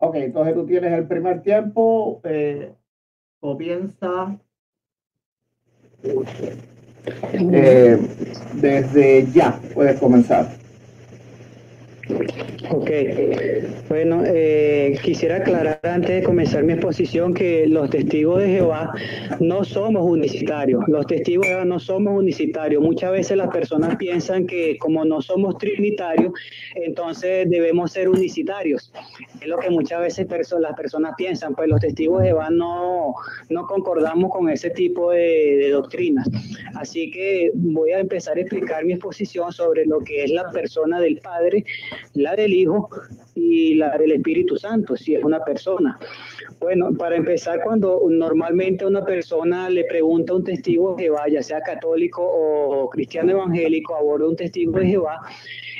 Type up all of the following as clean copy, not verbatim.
Ok, entonces tú tienes el primer tiempo, comienza desde ya, puedes comenzar. Ok, bueno, quisiera aclarar antes de comenzar mi exposición que los testigos de Jehová no somos unicitarios. Los testigos de Jehová no somos unicitarios. Muchas veces las personas piensan que como no somos trinitarios, entonces debemos ser unicitarios. Es lo que muchas veces las personas piensan, pues los testigos de Jehová no concordamos con ese tipo de doctrinas. Así que voy a empezar a explicar mi exposición sobre lo que es la persona del Padre, la del Hijo y la del Espíritu Santo, si es una persona. Bueno, para empezar, cuando normalmente una persona le pregunta a un testigo de Jehová, ya sea católico o cristiano evangélico, aborda un testigo de Jehová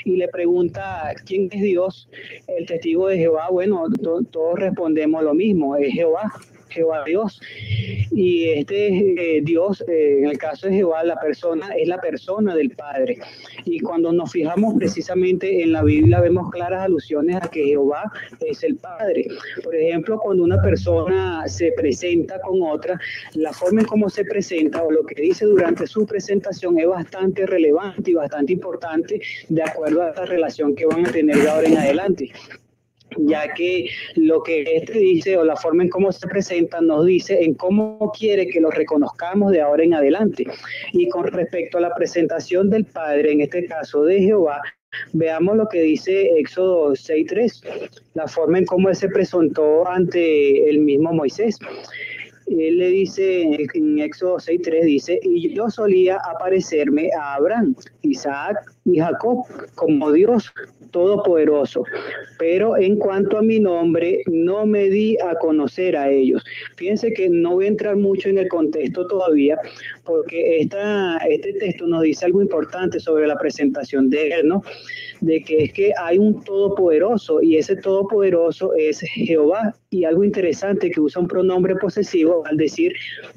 y le pregunta quién es Dios, el testigo de Jehová, bueno, todos respondemos lo mismo, es Jehová. Jehová Dios. Y este Dios, en el caso de Jehová, la persona es la persona del Padre. Y cuando nos fijamos precisamente en la Biblia, vemos claras alusiones a que Jehová es el Padre. Por ejemplo, cuando una persona se presenta con otra, la forma en cómo se presenta o lo que dice durante su presentación es bastante relevante y bastante importante de acuerdo a la relación que van a tener de ahora en adelante, ya que lo que este dice o la forma en cómo se presenta nos dice en cómo quiere que lo reconozcamos de ahora en adelante. Y con respecto a la presentación del Padre, en este caso de Jehová, veamos lo que dice Éxodo 6:3, la forma en cómo él se presentó ante el mismo Moisés. Él le dice en Éxodo 6:3, dice, y yo solía aparecerme a Abraham, Isaac y Jacob como Dios todopoderoso, pero en cuanto a mi nombre no me di a conocer a ellos. Fíjense que no voy a entrar mucho en el contexto todavía, porque este texto nos dice algo importante sobre la presentación de él, ¿no? De que es que hay un todopoderoso y ese todopoderoso es Jehová, y algo interesante que usa un pronombre posesivo al decir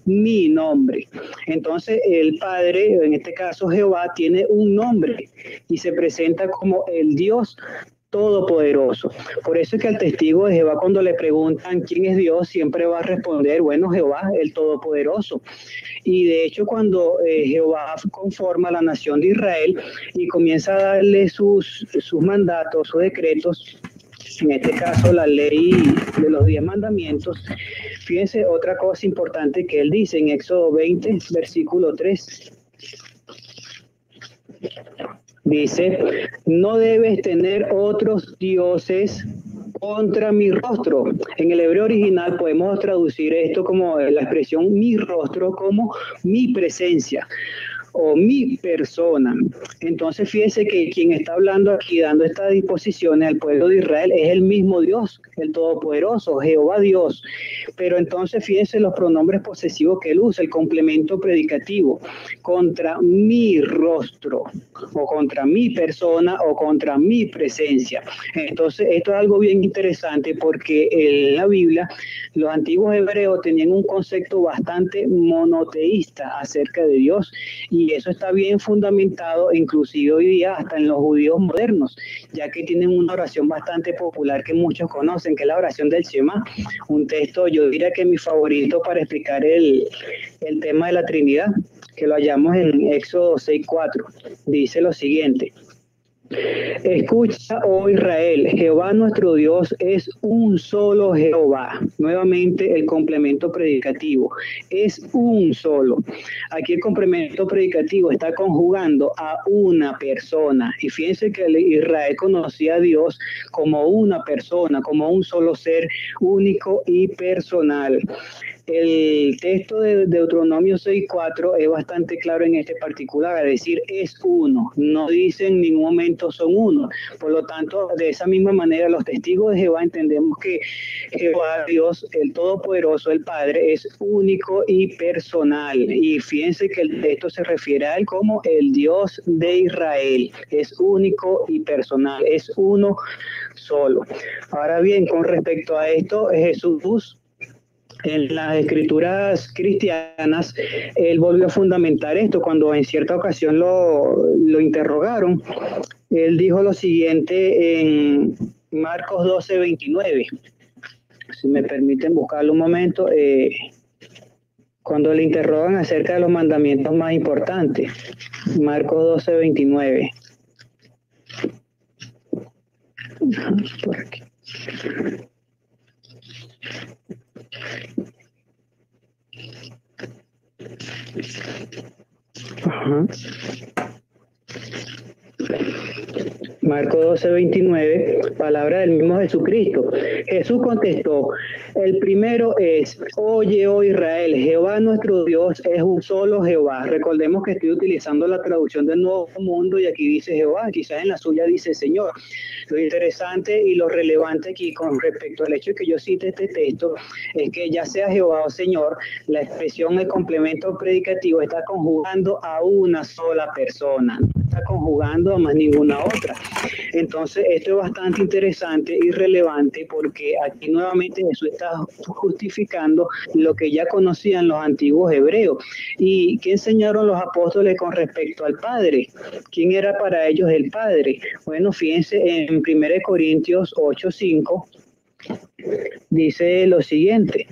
mi nombre. Entonces el Padre, en este caso Jehová, tiene un nombre y se presenta como el Dios todopoderoso. Por eso es que al testigo de Jehová, cuando le preguntan quién es Dios, siempre va a responder, bueno, Jehová, el todopoderoso. Y de hecho, cuando Jehová conforma la nación de Israel y comienza a darle sus mandatos, sus decretos, en este caso la ley de los 10 mandamientos, fíjense otra cosa importante que él dice en Éxodo 20, versículo 3. Dice, no debes tener otros dioses contra mi rostro. En el hebreo original podemos traducir esto como la expresión mi rostro como mi presencia o mi persona. Entonces fíjese que quien está hablando aquí, dando estas disposiciones al pueblo de Israel, es el mismo Dios, el Todopoderoso, Jehová Dios. Pero entonces fíjense los pronombres posesivos que él usa, el complemento predicativo, contra mi rostro, o contra mi persona, o contra mi presencia. Entonces esto es algo bien interesante porque en la Biblia los antiguos hebreos tenían un concepto bastante monoteísta acerca de Dios, y eso está bien fundamentado inclusive hoy día hasta en los judíos modernos, ya que tienen una oración bastante popular que muchos conocen, que es la oración del Shema, un texto, yo diría que es mi favorito para explicar el tema de la Trinidad, que lo hallamos en Éxodo 6:4. Dice lo siguiente: escucha, oh Israel, Jehová nuestro Dios es un solo Jehová. Nuevamente el complemento predicativo, es un solo. Aquí el complemento predicativo está conjugando a una persona. Y fíjense que Israel conocía a Dios como una persona, como un solo ser único y personal. El texto de Deuteronomio 6:4 es bastante claro en este particular, es decir, es uno, no dice en ningún momento son uno. Por lo tanto, de esa misma manera, los testigos de Jehová entendemos que Jehová, Dios, el Todopoderoso, el Padre, es único y personal. Y fíjense que el texto se refiere a él como el Dios de Israel, es único y personal, es uno solo. Ahora bien, con respecto a esto, Jesús en las escrituras cristianas, él volvió a fundamentar esto cuando en cierta ocasión lo interrogaron. Él dijo lo siguiente en Marcos 12:29. si me permiten buscarlo un momento, cuando le interrogan acerca de los mandamientos más importantes. Marcos 12:29. Por aquí. Ajá. Marcos 12:29, palabra del mismo Jesucristo. Jesús contestó, el primero es, oye, oh Israel, Jehová nuestro Dios es un solo Jehová. Recordemos que estoy utilizando la traducción del Nuevo Mundo y aquí dice Jehová, quizás en la suya dice Señor. Lo interesante y lo relevante aquí con respecto al hecho de que yo cite este texto es que ya sea Jehová o Señor, la expresión, el complemento predicativo está conjugando a una sola persona, no está conjugando a más ninguna otra. Entonces esto es bastante interesante y relevante porque aquí nuevamente Jesús está justificando lo que ya conocían los antiguos hebreos. ¿Y qué enseñaron los apóstoles con respecto al Padre? ¿Quién era para ellos el Padre? Bueno, fíjense en 1 Corintios 8:5 dice lo siguiente.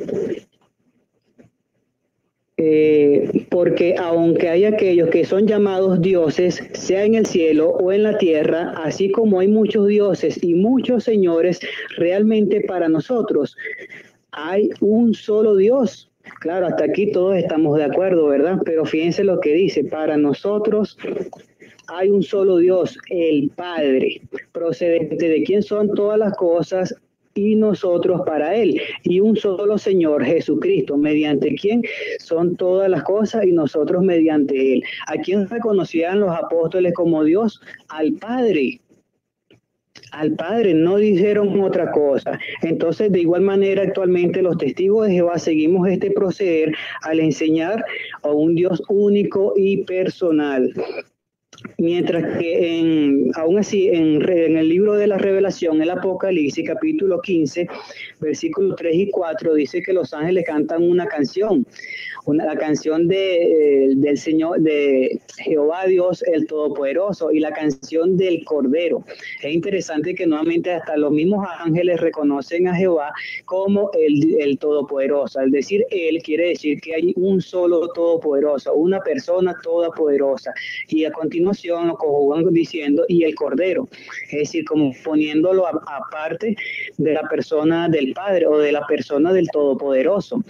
Porque aunque hay aquellos que son llamados dioses, sea en el cielo o en la tierra, así como hay muchos dioses y muchos señores, realmente para nosotros hay un solo Dios. Claro, hasta aquí todos estamos de acuerdo, ¿verdad? Pero fíjense lo que dice, para nosotros hay un solo Dios, el Padre, procedente de quien son todas las cosas y nosotros para Él, y un solo Señor, Jesucristo, mediante quien son todas las cosas y nosotros mediante Él. ¿A quién reconocían los apóstoles como Dios? Al Padre. Al Padre, no dijeron otra cosa. Entonces, de igual manera, actualmente los testigos de Jehová seguimos este proceder al enseñar a un Dios único y personal. Mientras que aún así en el libro de la Revelación, el Apocalipsis, capítulo 15, versículos 3 y 4, dice que los ángeles cantan una canción, la canción del Señor, de Jehová Dios el Todopoderoso, y la canción del Cordero. Es interesante que nuevamente hasta los mismos ángeles reconocen a Jehová como el Todopoderoso. Al decir Él, quiere decir que hay un solo Todopoderoso, una persona todopoderosa. Y a continuación lo conjugan diciendo, y el Cordero. Es decir, como poniéndolo aparte de la persona del Padre o de la persona del Todopoderoso.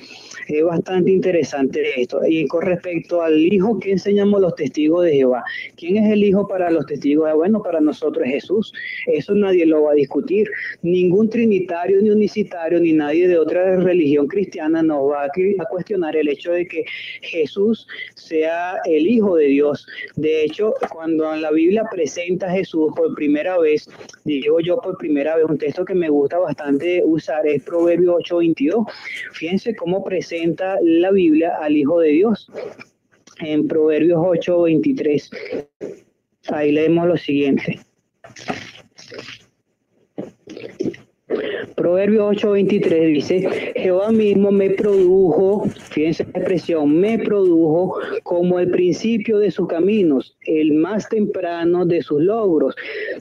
Es bastante interesante esto. Y con respecto al Hijo, ¿qué enseñamos los testigos de Jehová? ¿Quién es el Hijo para los testigos de Jehová? Bueno, para nosotros es Jesús. Eso nadie lo va a discutir. Ningún trinitario, ni unicitario, ni nadie de otra religión cristiana nos va a cuestionar el hecho de que Jesús sea el Hijo de Dios. De hecho, cuando en la Biblia presenta a Jesús por primera vez, digo yo por primera vez, un texto que me gusta bastante usar es Proverbios 8:22. Fíjense cómo presenta la Biblia al Hijo de Dios. En Proverbios 8:23. Ahí leemos lo siguiente. Proverbios 8:23 dice, Jehová mismo me produjo, fíjense la expresión, me produjo como el principio de sus caminos, el más temprano de sus logros,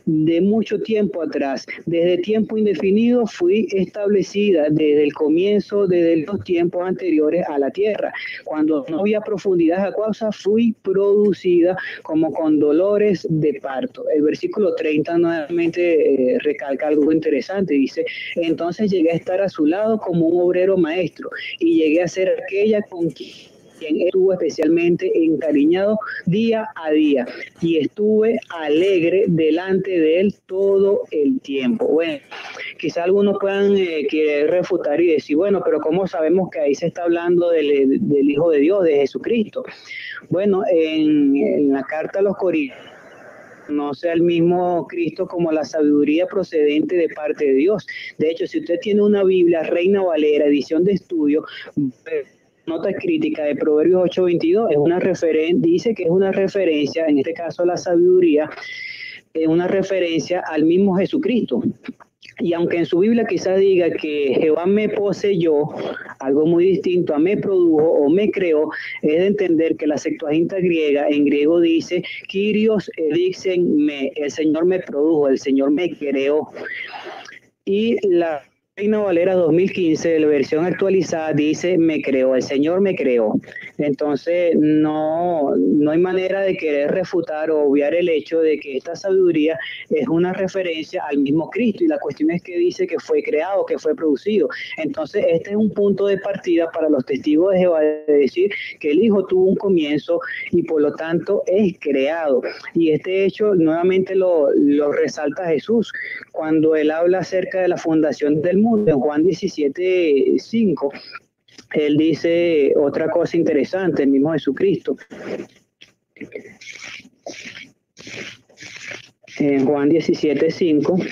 de mucho tiempo atrás, desde tiempo indefinido fui establecida, desde el comienzo, desde los tiempos anteriores a la tierra, cuando no había profundidad acuosa, fui producida como con dolores de parto. El versículo 30 nuevamente recalca algo interesante, dice, entonces llegué a estar a su lado como un obrero maestro y llegué a ser aquella con quien estuvo especialmente encariñado día a día y estuve alegre delante de él todo el tiempo. Bueno, quizá algunos puedan querer refutar y decir, bueno, pero ¿cómo sabemos que ahí se está hablando del Hijo de Dios, de Jesucristo? Bueno, en la carta a los Corintios, no sea el mismo Cristo como la sabiduría procedente de parte de Dios. De hecho, si usted tiene una Biblia Reina Valera, edición de estudio, nota crítica de Proverbios 8:22, dice que es una referencia, en este caso la sabiduría, es una referencia al mismo Jesucristo. Y aunque en su Biblia quizás diga que Jehová me poseyó, algo muy distinto a me produjo o me creó, es de entender que la Septuaginta griega, en griego dice, Kyrios edixen me, el Señor me produjo, el Señor me creó. Y la Reina Valera 2015, la versión actualizada, dice, me creó, el Señor me creó. Entonces, no hay manera de querer refutar o obviar el hecho de que esta sabiduría es una referencia al mismo Cristo, y la cuestión es que dice que fue creado, que fue producido. Entonces, este es un punto de partida para los testigos de Jehová, de decir que el Hijo tuvo un comienzo y por lo tanto es creado. Y este hecho nuevamente lo resalta Jesús cuando él habla acerca de la fundación del mundo en Juan 17:5. Él dice otra cosa interesante, el mismo Jesucristo. En Juan 17:5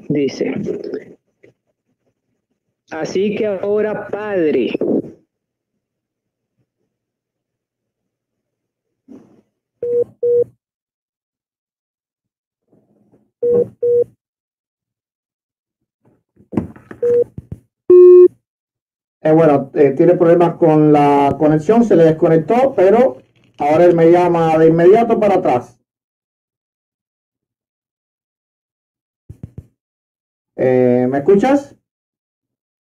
dice, así que ahora, Padre, tiene problemas con la conexión, se le desconectó, pero ahora él me llama de inmediato para atrás. ¿Me escuchas?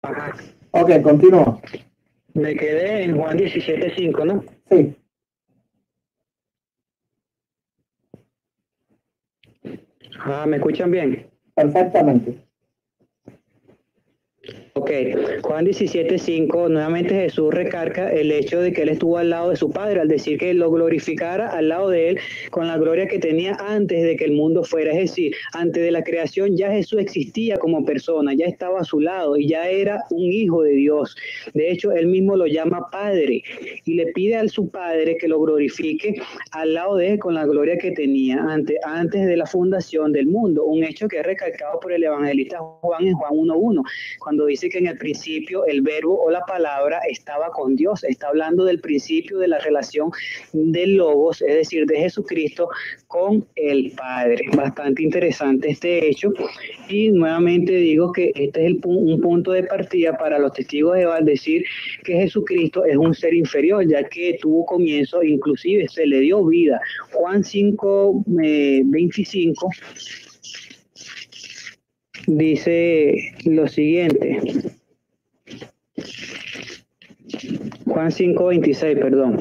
ajá, Ok, continúa. me quedé en Juan 17:5, ¿no? Sí, ¿Me escuchan bien? perfectamente. Ok, Juan 17:5, nuevamente Jesús recarga el hecho de que él estuvo al lado de su Padre, al decir que lo glorificara al lado de él con la gloria que tenía antes de que el mundo fuera. Es decir, antes de la creación ya Jesús existía como persona, ya estaba a su lado y ya era un hijo de Dios. De hecho, él mismo lo llama Padre y le pide a su Padre que lo glorifique al lado de él con la gloria que tenía antes de la fundación del mundo. Un hecho que es recalcado por el evangelista Juan en Juan 1:1, cuando dice que en el principio el verbo o la palabra estaba con Dios. Está hablando del principio de la relación del Logos, es decir, de Jesucristo con el Padre. Bastante interesante este hecho, y nuevamente digo que este es un punto de partida para los testigos de Jehová, al decir que Jesucristo es un ser inferior, ya que tuvo comienzo, inclusive se le dio vida. Juan 5:25 dice lo siguiente. Juan 5:26, perdón.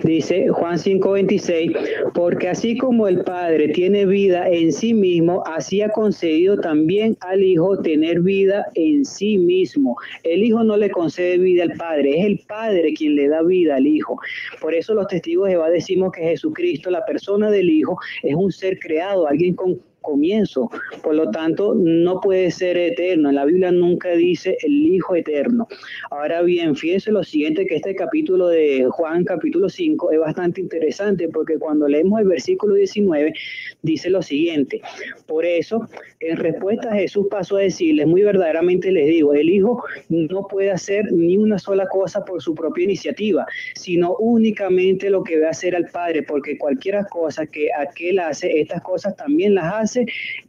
Dice Juan 5:26, porque así como el Padre tiene vida en sí mismo, así ha concedido también al Hijo tener vida en sí mismo. El Hijo no le concede vida al Padre, es el Padre quien le da vida al Hijo. Por eso los testigos de Jehová decimos que Jesucristo, la persona del Hijo, es un ser creado, alguien con comienzo, por lo tanto no puede ser eterno. En la Biblia nunca dice el Hijo eterno. Ahora bien, fíjense lo siguiente, que este capítulo de Juan, capítulo 5, es bastante interesante, porque cuando leemos el versículo 19, dice lo siguiente: por eso, en respuesta Jesús pasó a decirles, muy verdaderamente les digo, el Hijo no puede hacer ni una sola cosa por su propia iniciativa, sino únicamente lo que ve hacer al Padre, porque cualquier cosa que aquel hace, estas cosas también las hace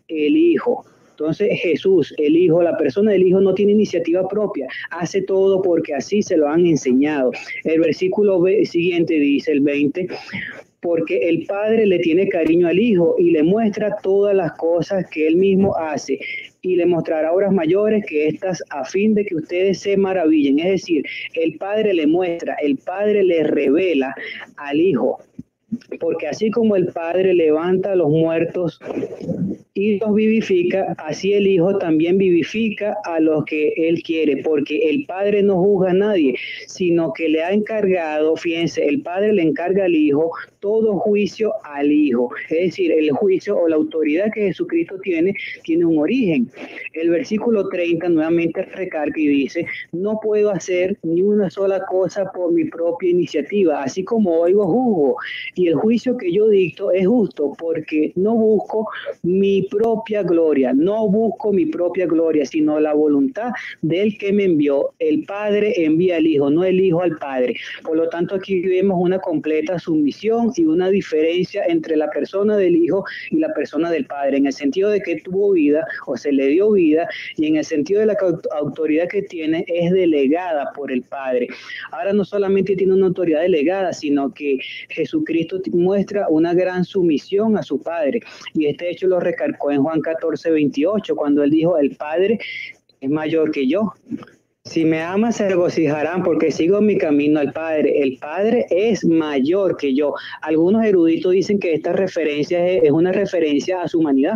el Hijo. Entonces Jesús, el Hijo, la persona del Hijo no tiene iniciativa propia, hace todo porque así se lo han enseñado. El versículo siguiente dice, el 20, porque el Padre le tiene cariño al Hijo y le muestra todas las cosas que él mismo hace, y le mostrará obras mayores que estas, a fin de que ustedes se maravillen. Es decir, el Padre le muestra, el Padre le revela al Hijo, porque así como el Padre levanta a los muertos y los vivifica, así el Hijo también vivifica a los que Él quiere, porque el Padre no juzga a nadie, sino que le ha encargado, fíjense, el Padre le encarga al Hijo todo juicio al Hijo. Es decir, el juicio o la autoridad que Jesucristo tiene un origen. El versículo 30 nuevamente recarga y dice, no puedo hacer ni una sola cosa por mi propia iniciativa, así como oigo juzgo, y el juicio que yo dicto es justo, porque no busco mi propia gloria, no busco mi propia gloria, sino la voluntad del que me envió. El Padre envía al Hijo, no el Hijo al Padre. Por lo tanto, aquí vemos una completa sumisión y una diferencia entre la persona del Hijo y la persona del Padre, en el sentido de que tuvo vida o se le dio vida, y en el sentido de la autoridad que tiene es delegada por el Padre. Ahora no solamente tiene una autoridad delegada, sino que Jesucristo muestra una gran sumisión a su Padre, y este hecho lo recarga recalcó en Juan 14:28, cuando él dijo, el Padre es mayor que yo. Si me aman, se regocijarán porque sigo mi camino al Padre. El Padre es mayor que yo. Algunos eruditos dicen que esta referencia es una referencia a su humanidad.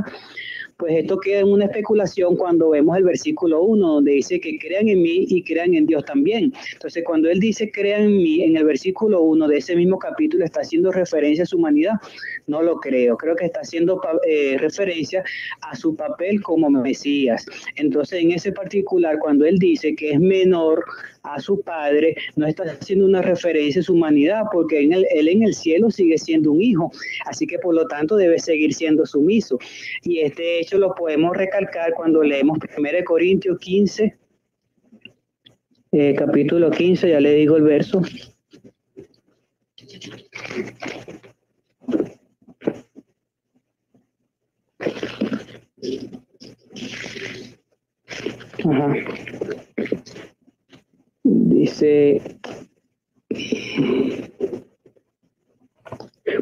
Pues esto queda en una especulación cuando vemos el versículo 1, donde dice que crean en mí y crean en Dios también. Entonces, cuando él dice crean en mí, en el versículo 1 de ese mismo capítulo, ¿está haciendo referencia a su humanidad? No lo creo. Creo que está haciendo referencia a su papel como Mesías. Entonces, en ese particular, cuando él dice que es menor a su padre, no está haciendo una referencia a su humanidad, porque él en el cielo sigue siendo un hijo, así que por lo tanto debe seguir siendo sumiso. Y este hecho lo podemos recalcar cuando leemos 1 Corintios 15, capítulo 15, ya le digo el verso. Ajá. Dice,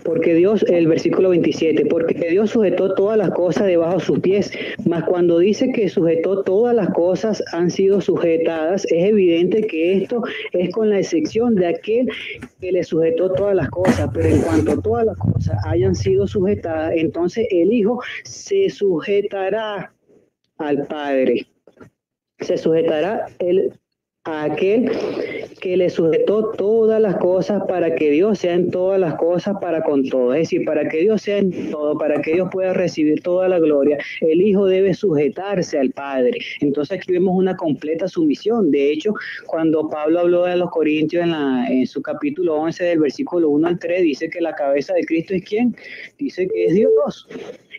porque Dios, el versículo 27, porque Dios sujetó todas las cosas debajo de sus pies, mas cuando dice que sujetó todas las cosas han sido sujetadas, es evidente que esto es con la excepción de aquel que le sujetó todas las cosas, pero en cuanto todas las cosas hayan sido sujetadas, entonces el Hijo se sujetará al Padre, se sujetará a aquel que le sujetó todas las cosas para que Dios sea en todas las cosas para con todo. Es decir, para que Dios sea en todo, para que Dios pueda recibir toda la gloria, el Hijo debe sujetarse al Padre. Entonces aquí vemos una completa sumisión. De hecho, cuando Pablo habló de los Corintios en su capítulo 11 del versículo 1 al 3, dice que la cabeza de Cristo es ¿quién? Dice que es Dios.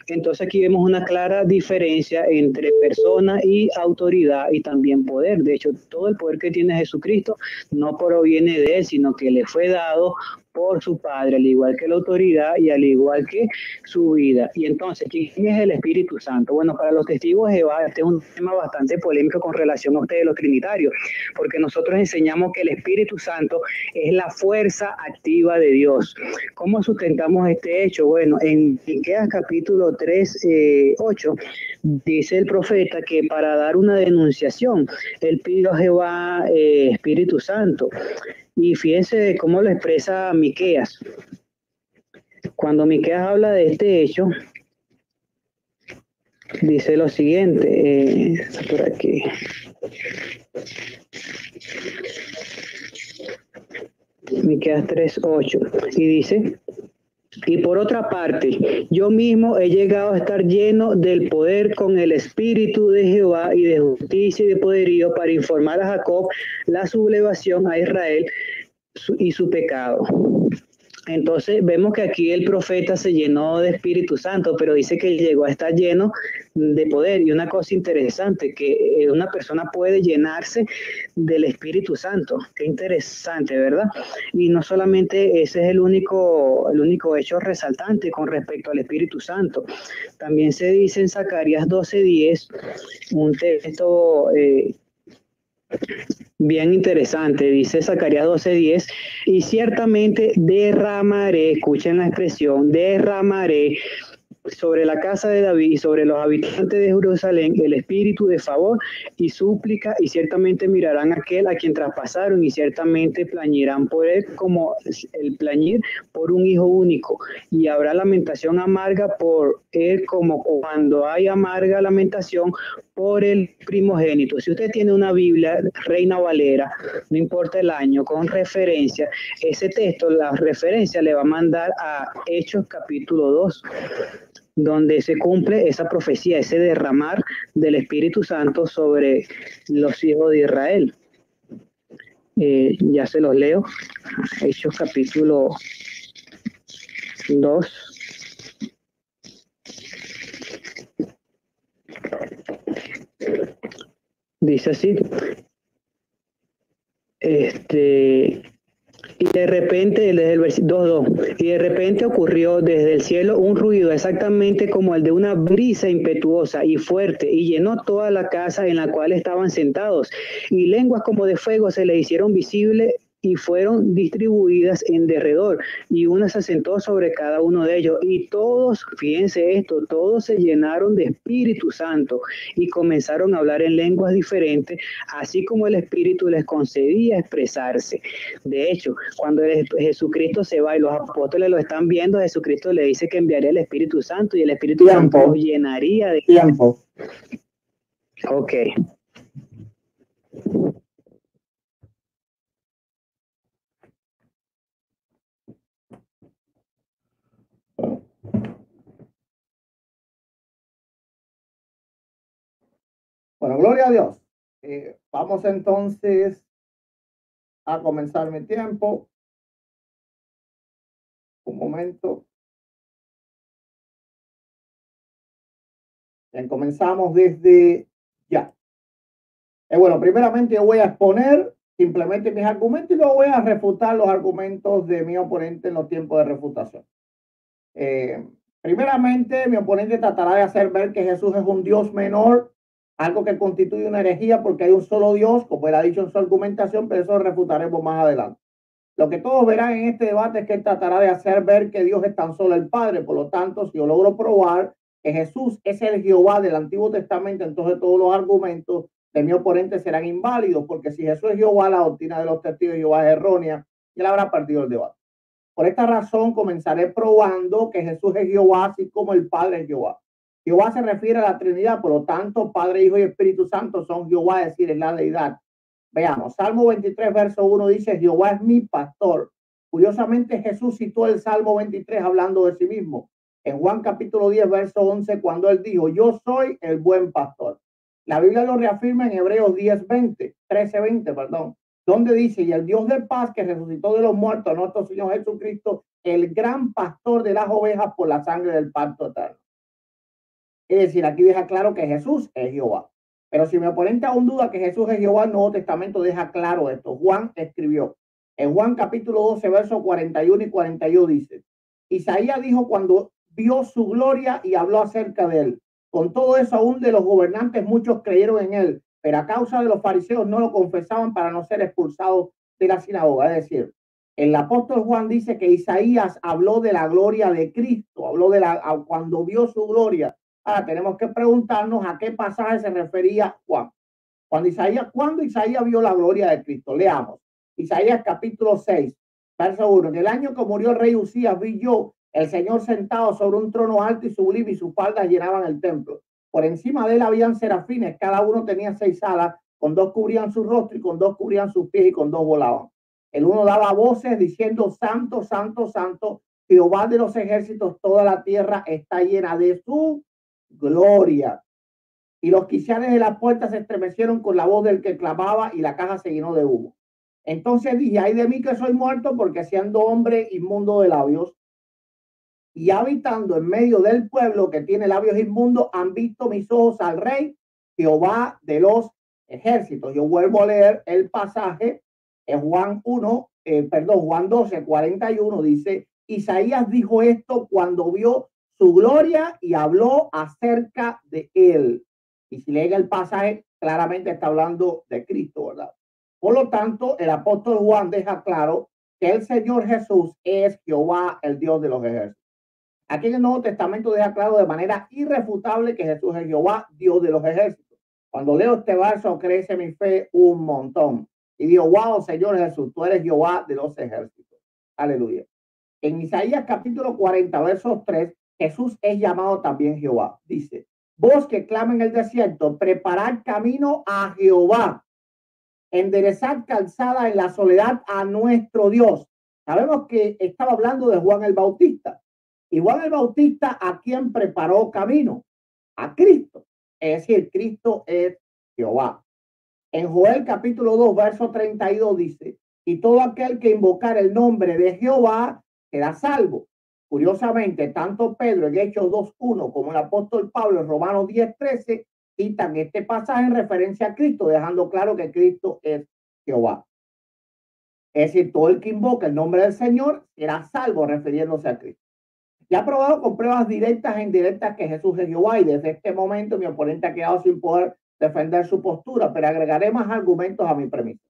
Entonces aquí vemos una clara diferencia entre persona y autoridad y también poder. De hecho, todo el poder que tiene Jesucristo no proviene de él, sino que le fue dado por su Padre, al igual que la autoridad y al igual que su vida. Y entonces, ¿quién es el Espíritu Santo? Bueno, para los testigos de Jehová, este es un tema bastante polémico con relación a ustedes, los trinitarios, porque nosotros enseñamos que el Espíritu Santo es la fuerza activa de Dios. ¿Cómo sustentamos este hecho? Bueno, en Miqueas capítulo 3, 8, dice el profeta que para dar una denunciación, él pidió a Jehová Espíritu Santo. Y fíjense cómo lo expresa Miqueas. Cuando Miqueas habla de este hecho, dice lo siguiente, por aquí. Miqueas 3:8, y dice: y por otra parte, yo mismo he llegado a estar lleno del poder con el Espíritu de Jehová y de justicia y de poderío para informar a Jacob la sublevación, a Israel y su pecado. Entonces vemos que aquí el profeta se llenó de Espíritu Santo, pero dice que llegó a estar lleno de poder. Y una cosa interesante, que una persona puede llenarse del Espíritu Santo. Qué interesante, ¿verdad? Y no solamente ese es el único hecho resaltante con respecto al Espíritu Santo. También se dice en Zacarías 12:10, un texto bien interesante, dice Zacarías 12:10, y ciertamente derramaré, escuchen la expresión, derramaré sobre la casa de David y sobre los habitantes de Jerusalén el espíritu de favor y súplica, y ciertamente mirarán a aquel a quien traspasaron y ciertamente plañirán por él como el plañir por un hijo único, y habrá lamentación amarga por él como cuando hay amarga lamentación por el primogénito. Si usted tiene una Biblia Reina Valera, no importa el año, con referencia, ese texto, la referencia le va a mandar a Hechos capítulo 2, donde se cumple esa profecía, ese derramar del Espíritu Santo sobre los hijos de Israel. Ya se los leo. Hechos capítulo 2. Dice así, y de repente, desde el versículo 2:2, y de repente ocurrió desde el cielo un ruido exactamente como el de una brisa impetuosa y fuerte, y llenó toda la casa en la cual estaban sentados, y lenguas como de fuego se les hicieron visibles y fueron distribuidas en derredor, y una se asentó sobre cada uno de ellos, y todos, fíjense esto, todos se llenaron de Espíritu Santo y comenzaron a hablar en lenguas diferentes, así como el Espíritu les concedía expresarse. De hecho, cuando Jesucristo se va y los apóstoles lo están viendo, Jesucristo le dice que enviaría el Espíritu Santo y el Espíritu Santo los llenaría de tiempo. Ok. Bueno, gloria a Dios. Vamos entonces a comenzar mi tiempo. Un momento. Bien, comenzamos desde ya. Bueno, primeramente yo voy a exponer simplemente mis argumentos y luego voy a refutar los argumentos de mi oponente en los tiempos de refutación. Primeramente, mi oponente tratará de hacer ver que Jesús es un Dios menor, algo que constituye una herejía porque hay un solo Dios, como él ha dicho en su argumentación, pero eso lo refutaremos más adelante. Lo que todos verán en este debate es que él tratará de hacer ver que Dios es tan solo el Padre. Por lo tanto, si yo logro probar que Jesús es el Jehová del Antiguo Testamento, entonces todos los argumentos de mi oponente serán inválidos, porque si Jesús es Jehová, la doctrina de los testigos de Jehová es errónea y él habrá perdido el debate. Por esta razón comenzaré probando que Jesús es Jehová, así como el Padre es Jehová. Jehová se refiere a la Trinidad, por lo tanto, Padre, Hijo y Espíritu Santo son Jehová, es decir, es la deidad. Veamos, Salmo 23, verso 1 dice, Jehová es mi pastor. Curiosamente, Jesús citó el Salmo 23 hablando de sí mismo. En Juan capítulo 10, verso 11, cuando él dijo, yo soy el buen pastor. La Biblia lo reafirma en Hebreos 10, 20, 13, 20, perdón, donde dice, y el Dios de paz que resucitó de los muertos a nuestro Señor Jesucristo, el gran pastor de las ovejas por la sangre del pacto eterno. Es decir, aquí deja claro que Jesús es Jehová. Pero si mi oponente aún duda que Jesús es Jehová, el Nuevo Testamento deja claro esto. Juan escribió, en Juan capítulo 12, versos 41 y 42 dice, Isaías dijo cuando vio su gloria y habló acerca de él. Con todo eso, aún de los gobernantes, muchos creyeron en él, pero a causa de los fariseos no lo confesaban para no ser expulsados de la sinagoga. Es decir, el apóstol Juan dice que Isaías habló de la gloria de Cristo, habló de cuando vio su gloria. Ahora tenemos que preguntarnos a qué pasaje se refería Juan. Cuando Isaías vio la gloria de Cristo. Leamos. Isaías capítulo 6, verso 1. En el año que murió el rey Usías, vi yo el Señor sentado sobre un trono alto y sublime, y sus faldas llenaban el templo. Por encima de él habían serafines, cada uno tenía 6 alas, con 2 cubrían su rostro y con 2 cubrían sus pies y con 2 volaban. El uno daba voces diciendo, Santo, Santo, Santo, Jehová de los ejércitos, toda la tierra está llena de su gloria. Y los quiciales de la puerta se estremecieron con la voz del que clamaba y la caja se llenó de humo. Entonces dije, ay de mí que soy muerto, porque siendo hombre inmundo de labios y habitando en medio del pueblo que tiene labios inmundos, han visto mis ojos al rey Jehová de los ejércitos. Yo vuelvo a leer el pasaje en Juan 12, 41 dice, Isaías dijo esto cuando vio su gloria y habló acerca de él. Y si leen el pasaje, claramente está hablando de Cristo, ¿verdad? Por lo tanto, el apóstol Juan deja claro que el Señor Jesús es Jehová, el Dios de los ejércitos. Aquí en el Nuevo Testamento deja claro de manera irrefutable que Jesús es Jehová, Dios de los ejércitos. Cuando leo este verso, crece mi fe un montón. Y digo, wow, Señor Jesús, tú eres Jehová de los ejércitos. Aleluya. En Isaías capítulo 40, versos 3, Jesús es llamado también Jehová. Dice, vos que clama en el desierto, preparad camino a Jehová, enderezad calzada en la soledad a nuestro Dios. Sabemos que estaba hablando de Juan el Bautista. Y Juan el Bautista, ¿a quien preparó camino? A Cristo. Es decir, Cristo es Jehová. En Joel capítulo 2, verso 32 dice, y todo aquel que invocar el nombre de Jehová será salvo. Curiosamente, tanto Pedro en Hechos 2:1 como el apóstol Pablo en Romanos 10:13 citan este pasaje en referencia a Cristo, dejando claro que Cristo es Jehová. Es decir, todo el que invoca el nombre del Señor será salvo, refiriéndose a Cristo. Ya ha probado con pruebas directas e indirectas que Jesús es Jehová, y desde este momento mi oponente ha quedado sin poder defender su postura, pero agregaré más argumentos a mi premisa.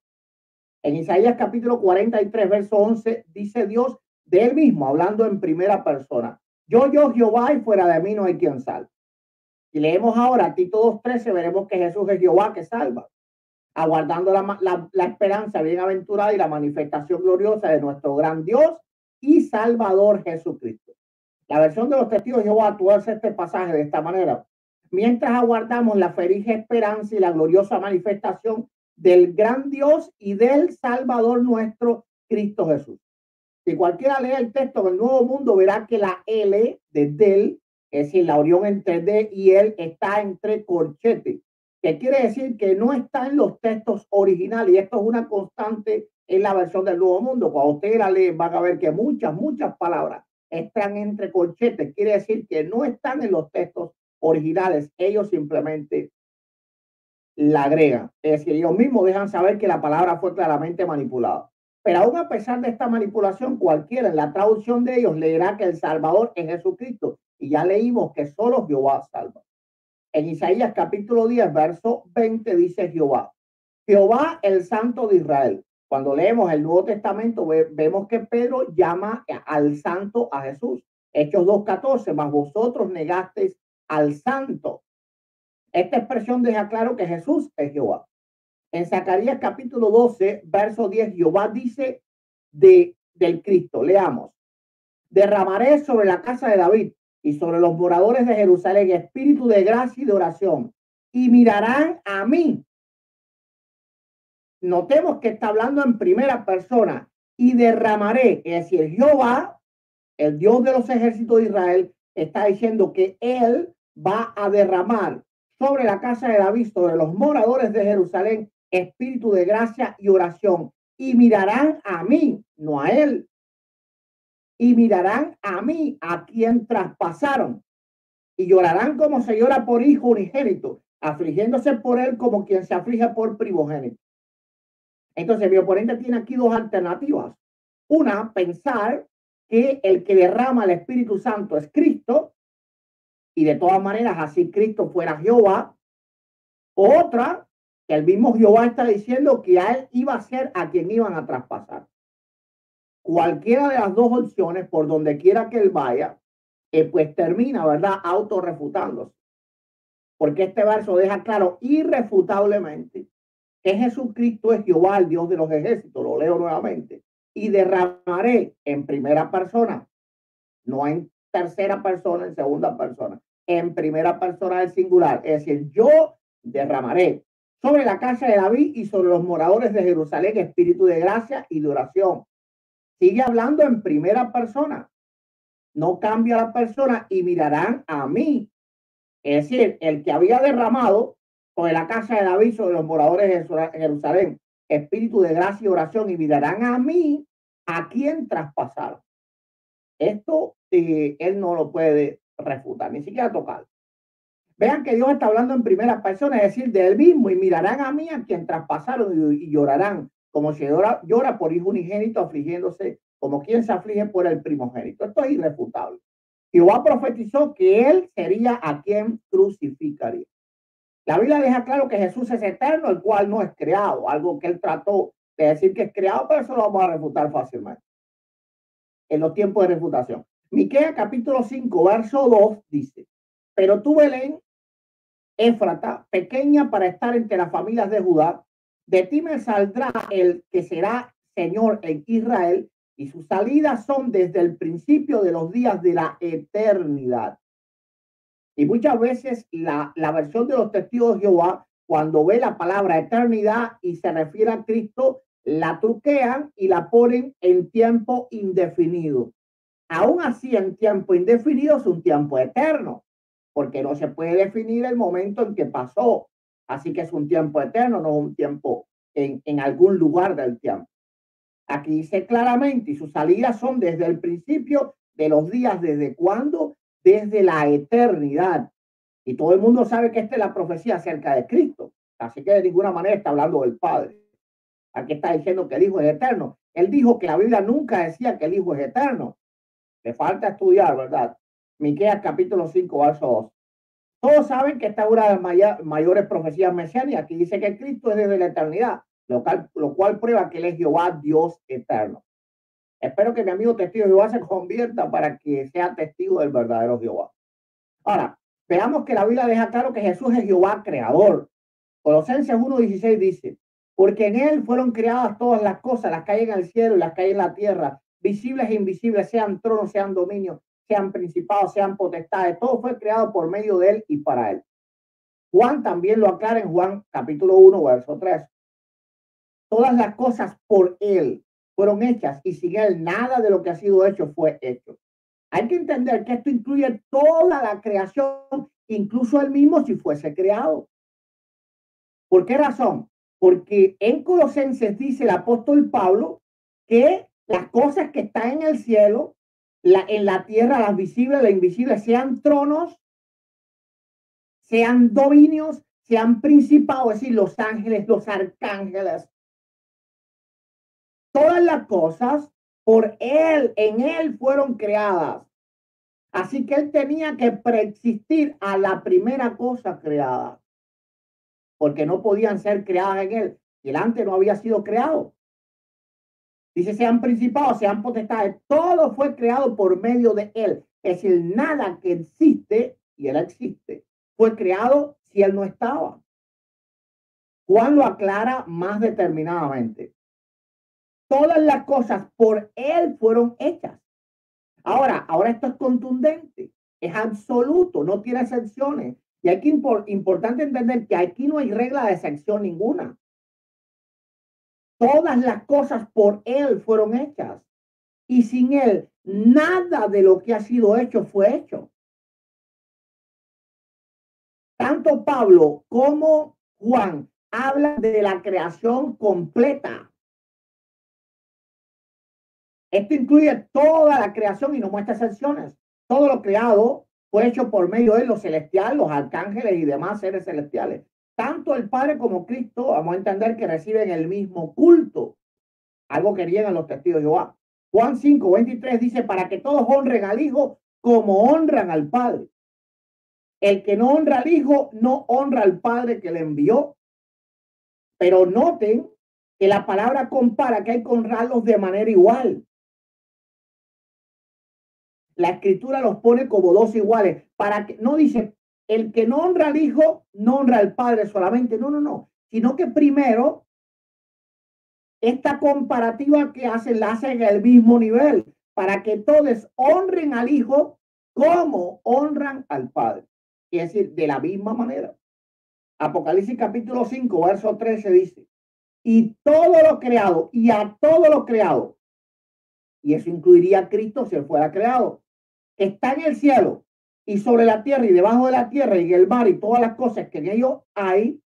En Isaías capítulo 43, verso 11, dice Dios de él mismo, hablando en primera persona. Yo, Jehová, y fuera de mí no hay quien salve. Y leemos ahora Tito 2:13, veremos que Jesús es Jehová que salva, aguardando la esperanza bienaventurada y la manifestación gloriosa de nuestro gran Dios y Salvador Jesucristo. La versión de los testigos de Jehová tuerce este pasaje de esta manera. Mientras aguardamos la feliz esperanza y la gloriosa manifestación del gran Dios y del Salvador nuestro, Cristo Jesús. Si cualquiera lee el texto del Nuevo Mundo, verá que la L de del, es decir, la unión entre de y él, está entre corchetes, que quiere decir que no está en los textos originales, y esto es una constante en la versión del Nuevo Mundo. Cuando ustedes la leen, van a ver que muchas palabras están entre corchetes, quiere decir que no están en los textos originales, ellos simplemente la agregan, es decir, ellos mismos dejan saber que la palabra fue claramente manipulada. Pero aún a pesar de esta manipulación, cualquiera en la traducción de ellos leerá que el Salvador es Jesucristo, y ya leímos que solo Jehová salva. En Isaías capítulo 10, verso 20 dice Jehová, Jehová el Santo de Israel. Cuando leemos el Nuevo Testamento vemos que Pedro llama al Santo a Jesús. Hechos 2:14, mas vosotros negasteis al Santo. Esta expresión deja claro que Jesús es Jehová. En Zacarías capítulo 12, verso 10, Jehová dice del Cristo, leamos, derramaré sobre la casa de David y sobre los moradores de Jerusalén espíritu de gracia y de oración, y mirarán a mí. Notemos que está hablando en primera persona, y derramaré, es decir, Jehová, el Dios de los ejércitos de Israel, está diciendo que él va a derramar sobre la casa de David, sobre los moradores de Jerusalén, espíritu de gracia y oración, y mirarán a mí, no a él, y mirarán a mí, a quien traspasaron, y llorarán como se llora por hijo unigénito, afligiéndose por él como quien se aflige por primogénito. Entonces mi oponente tiene aquí dos alternativas. Una, pensar que el que derrama el Espíritu Santo es Cristo, y de todas maneras así Cristo fuera Jehová. Otra, que el mismo Jehová está diciendo que a él iba a ser a quien iban a traspasar. Cualquiera de las dos opciones, por donde quiera que él vaya, pues termina, ¿verdad?, autorrefutándose. Porque este verso deja claro irrefutablemente que Jesucristo es Jehová, el Dios de los ejércitos. Lo leo nuevamente. Y derramaré en primera persona, no en tercera persona, en segunda persona, en primera persona del singular. Es decir, yo derramaré sobre la casa de David y sobre los moradores de Jerusalén espíritu de gracia y de oración. Sigue hablando en primera persona. No cambia la persona y mirarán a mí. Es decir, el que había derramado sobre la casa de David, sobre los moradores de Jerusalén, espíritu de gracia y oración, y mirarán a mí, a quien traspasaron. Esto él no lo puede refutar, ni siquiera tocar. Vean que Dios está hablando en primera persona, es decir, de él mismo, y mirarán a mí, a quien traspasaron, y llorarán, como si llora por hijo unigénito, afligiéndose, como quien se aflige por el primogénito. Esto es irrefutable. Jehová profetizó que él sería a quien crucificaría. La Biblia deja claro que Jesús es eterno, el cual no es creado, algo que él trató de decir que es creado, pero eso lo vamos a refutar fácilmente en los tiempos de refutación. Miqueas capítulo 5, verso 2 dice, pero tú, Belén, Éfrata, pequeña para estar entre las familias de Judá, de ti me saldrá el que será Señor en Israel, y sus salidas son desde el principio de los días de la eternidad. Y muchas veces la versión de los testigos de Jehová, cuando ve la palabra eternidad y se refiere a Cristo, la truquean y la ponen en tiempo indefinido. Aún así, en tiempo indefinido es un tiempo eterno, porque no se puede definir el momento en que pasó. Así que es un tiempo eterno, no un tiempo en algún lugar del tiempo. Aquí dice claramente, y sus salidas son desde el principio de los días. ¿Desde cuándo? Desde la eternidad. Y todo el mundo sabe que esta es la profecía acerca de Cristo. Así que de ninguna manera está hablando del Padre. Aquí está diciendo que el Hijo es eterno. Él dijo que la Biblia nunca decía que el Hijo es eterno. Le falta estudiar, ¿verdad? Miqueas capítulo 5, verso 2. Todos saben que esta es una de las mayores profecías mesiánicas. Aquí dice que Cristo es desde la eternidad. lo cual prueba que él es Jehová, Dios eterno. Espero que mi amigo testigo de Jehová se convierta para que sea testigo del verdadero Jehová. Ahora, veamos que la Biblia deja claro que Jesús es Jehová creador. Colosenses 1:16 dice, porque en él fueron creadas todas las cosas, las que hay en el cielo y las que hay en la tierra, visibles e invisibles, sean tronos, sean dominios, sean principados, sean potestades, todo fue creado por medio de él y para él. Juan también lo aclara en Juan capítulo 1, verso 3. Todas las cosas por él fueron hechas y sin él nada de lo que ha sido hecho fue hecho. Hay que entender que esto incluye toda la creación, incluso él mismo si fuese creado. ¿Por qué razón? Porque en Colosenses dice el apóstol Pablo que las cosas que están en el cielo, en la tierra, las visibles, las invisibles, sean tronos, sean dominios, sean principados, es decir, los ángeles, los arcángeles, todas las cosas por él, en él fueron creadas. Así que él tenía que preexistir a la primera cosa creada, porque no podían ser creadas en él, y él antes no había sido creado. Dice, sean principados, sean potestades, todo fue creado por medio de él. Es decir, nada que existe, y él existe, fue creado si él no estaba. Juan lo aclara más determinadamente. Todas las cosas por él fueron hechas. Ahora esto es contundente, es absoluto, no tiene excepciones. Y aquí importante entender que aquí no hay regla de excepción ninguna. Todas las cosas por él fueron hechas. Y sin él, nada de lo que ha sido hecho fue hecho. Tanto Pablo como Juan hablan de la creación completa. Esto incluye toda la creación y no muestra excepciones. Todo lo creado fue hecho por medio de los celestiales, los arcángeles y demás seres celestiales. Tanto el Padre como Cristo, vamos a entender que reciben el mismo culto, algo que niegan los testigos de Jehová. Juan 5:23 dice, para que todos honren al Hijo como honran al Padre. El que no honra al Hijo no honra al Padre que le envió. Pero noten que la palabra compara que hay que honrarlos de manera igual. La escritura los pone como dos iguales, para que no dice el que no honra al Hijo no honra al Padre solamente, no, sino que primero esta comparativa que hacen la hacen en el mismo nivel, para que todos honren al Hijo como honran al Padre, es decir, de la misma manera. Apocalipsis capítulo 5, verso 13 dice, y todo lo creado, y a todo lo creado, y eso incluiría a Cristo si él fuera creado, está en el cielo y sobre la tierra y debajo de la tierra y en el mar y todas las cosas que en ellos hay,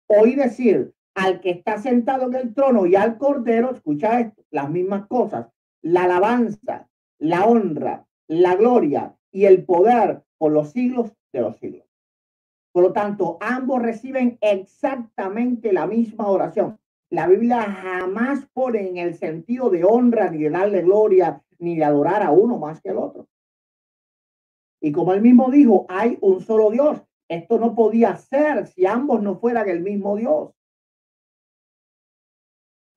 oí decir al que está sentado en el trono y al Cordero, escucha esto, las mismas cosas, la alabanza, la honra, la gloria y el poder por los siglos de los siglos. Por lo tanto, ambos reciben exactamente la misma oración. La Biblia jamás pone en el sentido de honra, ni de darle gloria, ni de adorar a uno más que al otro. Y como él mismo dijo, hay un solo Dios. Esto no podía ser si ambos no fueran el mismo Dios.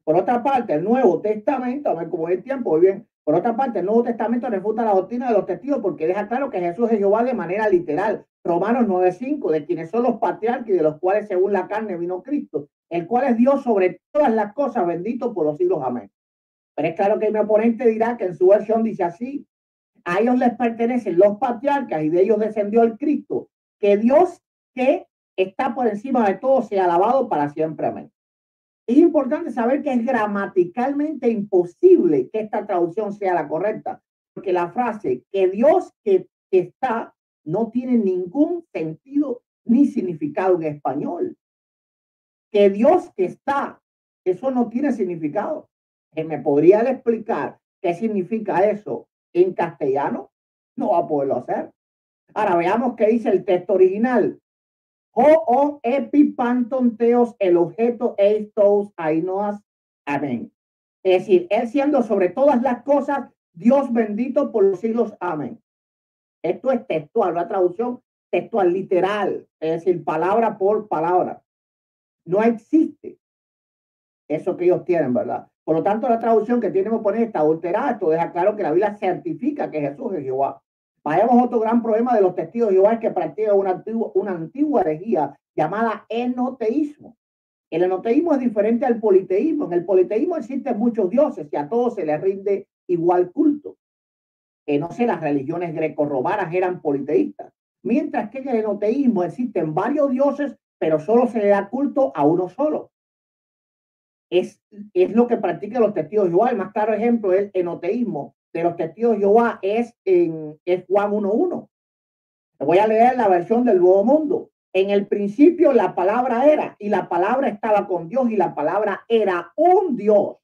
Por otra parte, el Nuevo Testamento, a ver cómo es el tiempo, muy bien. Por otra parte, el Nuevo Testamento refuta la doctrina de los testigos porque deja claro que Jesús es Jehová de manera literal. Romanos 9:5, de quienes son los patriarcas y de los cuales según la carne vino Cristo, el cual es Dios sobre todas las cosas, bendito por los siglos. Amén. Pero es claro que mi oponente dirá que en su versión dice así, a ellos les pertenecen los patriarcas y de ellos descendió el Cristo, que Dios que está por encima de todo sea alabado para siempre. Amén. Es importante saber que es gramaticalmente imposible que esta traducción sea la correcta, porque la frase que Dios que está no tiene ningún sentido ni significado en español. Que Dios que está, eso no tiene significado. ¿Me podría explicar qué significa eso en castellano? No va a poderlo hacer. Ahora veamos qué dice el texto original. O epipanton teos, el objeto eistos ainoas. Amén. Es decir, él siendo sobre todas las cosas, Dios bendito por los siglos. Amén. Esto es textual, la traducción textual, literal. Es decir, palabra por palabra. No existe eso que ellos tienen, ¿verdad? Por lo tanto, la traducción que tienen que poner está adulterada. Esto deja claro que la Biblia certifica que Jesús es Jehová. Vayamos a otro gran problema de los testigos de Jehová, es que practican una antigua herejía llamada enoteísmo. El enoteísmo es diferente al politeísmo. En el politeísmo existen muchos dioses y a todos se les rinde igual culto. No sé, las religiones grecorromanas eran politeístas. Mientras que en el enoteísmo existen varios dioses, pero solo se le da culto a uno solo. Es lo que practican los testigos de Jehová. El más claro ejemplo es el enoteísmo de los testigos de Jehová es Juan 1:1. Voy a leer la versión del Nuevo Mundo. En el principio la palabra era, y la palabra estaba con Dios, y la palabra era un Dios.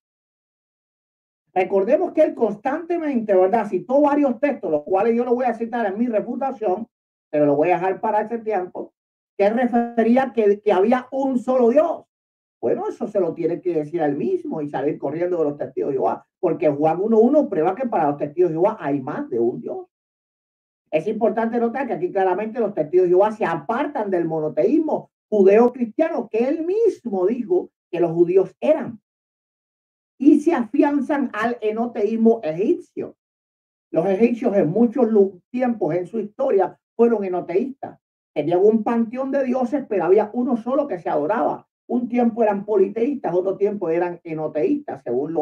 Recordemos que él constantemente, ¿verdad? Citó varios textos, los cuales yo lo voy a citar en mi refutación, pero lo voy a dejar para ese tiempo, que él refería que había un solo Dios. Bueno, eso se lo tiene que decir él mismo y salir corriendo de los testigos de Jehová, porque Juan 1:1 prueba que para los testigos de Jehová hay más de un Dios. Es importante notar que aquí claramente los testigos de Jehová se apartan del monoteísmo judeo-cristiano que él mismo dijo que los judíos eran, y se afianzan al enoteísmo egipcio. Los egipcios en muchos tiempos en su historia fueron enoteístas. Tenían un panteón de dioses, pero había uno solo que se adoraba. Un tiempo eran politeístas, otro tiempo eran enoteístas, según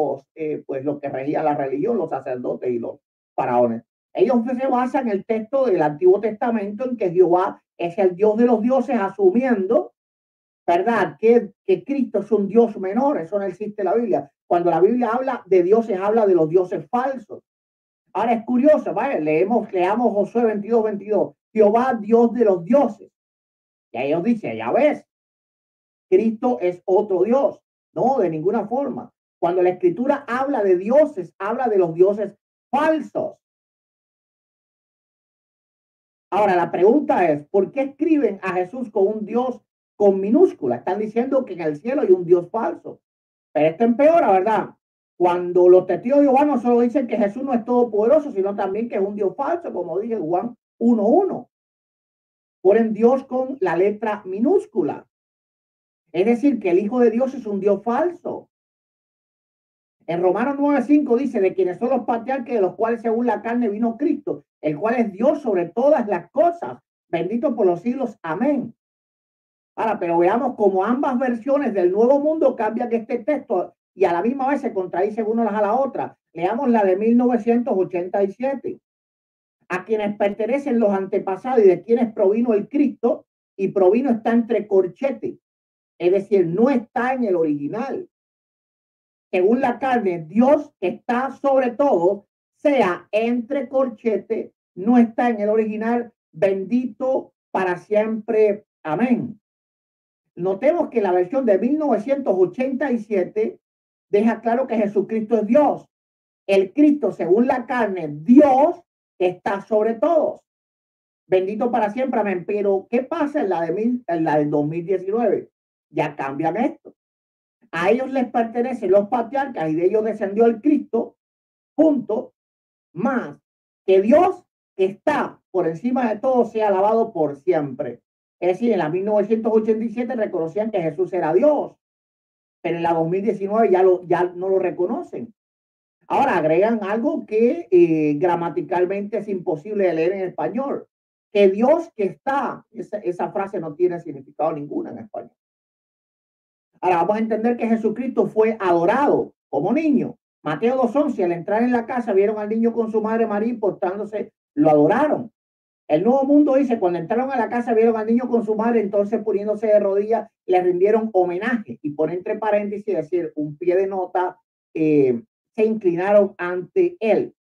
pues lo que regía la religión, los sacerdotes y los faraones. Ellos se basan en el texto del Antiguo Testamento en que Jehová es el Dios de los dioses, asumiendo, ¿verdad?, que Cristo es un Dios menor. Eso no existe en la Biblia. Cuando la Biblia habla de dioses, habla de los dioses falsos. Ahora es curioso, ¿vale? Leamos Josué 22:22. Jehová, Dios de los dioses. Y ellos dicen, ya ves, Cristo es otro Dios. No, de ninguna forma. Cuando la Escritura habla de dioses, habla de los dioses falsos. Ahora, la pregunta es, ¿por qué escriben a Jesús con un Dios con minúscula? Están diciendo que en el cielo hay un Dios falso. Pero esto empeora, ¿verdad? Cuando los testigos de Jehová no solo dicen que Jesús no es todopoderoso, sino también que es un Dios falso, como dije en Juan 1:1. Ponen Dios con la letra minúscula. Es decir, que el Hijo de Dios es un Dios falso. En Romanos 9:5 dice, de quienes son los patriarcas, de los cuales según la carne vino Cristo, el cual es Dios sobre todas las cosas, bendito por los siglos. Amén. Ahora, pero veamos cómo ambas versiones del Nuevo Mundo cambian este texto y a la misma vez se contradicen unas a la otra. Leamos la de 1987. A quienes pertenecen los antepasados y de quienes provino el Cristo, y provino está entre corchetes, es decir, no está en el original. Según la carne, Dios que está sobre todo, sea entre corchetes, no está en el original, bendito para siempre. Amén. Notemos que la versión de 1987 deja claro que Jesucristo es Dios. El Cristo, según la carne, Dios está sobre todos. Bendito para siempre, amén. Pero, ¿qué pasa en la del 2019? Ya cambian esto. A ellos les pertenecen los patriarcas y de ellos descendió el Cristo, punto, más que Dios que está por encima de todo sea alabado por siempre. Es decir, en la 1987 reconocían que Jesús era Dios, pero en la 2019 ya no lo reconocen. Ahora agregan algo que gramaticalmente es imposible de leer en español, que Dios que está, esa frase no tiene significado ninguno en español. Ahora vamos a entender que Jesucristo fue adorado como niño. Mateo 2:11, al entrar en la casa vieron al niño con su madre María y postándose, lo adoraron. El Nuevo Mundo dice, cuando entraron a la casa vieron al niño con su madre, entonces poniéndose de rodillas le rindieron homenaje, y pone entre paréntesis, decir, un pie de nota, se inclinaron ante él.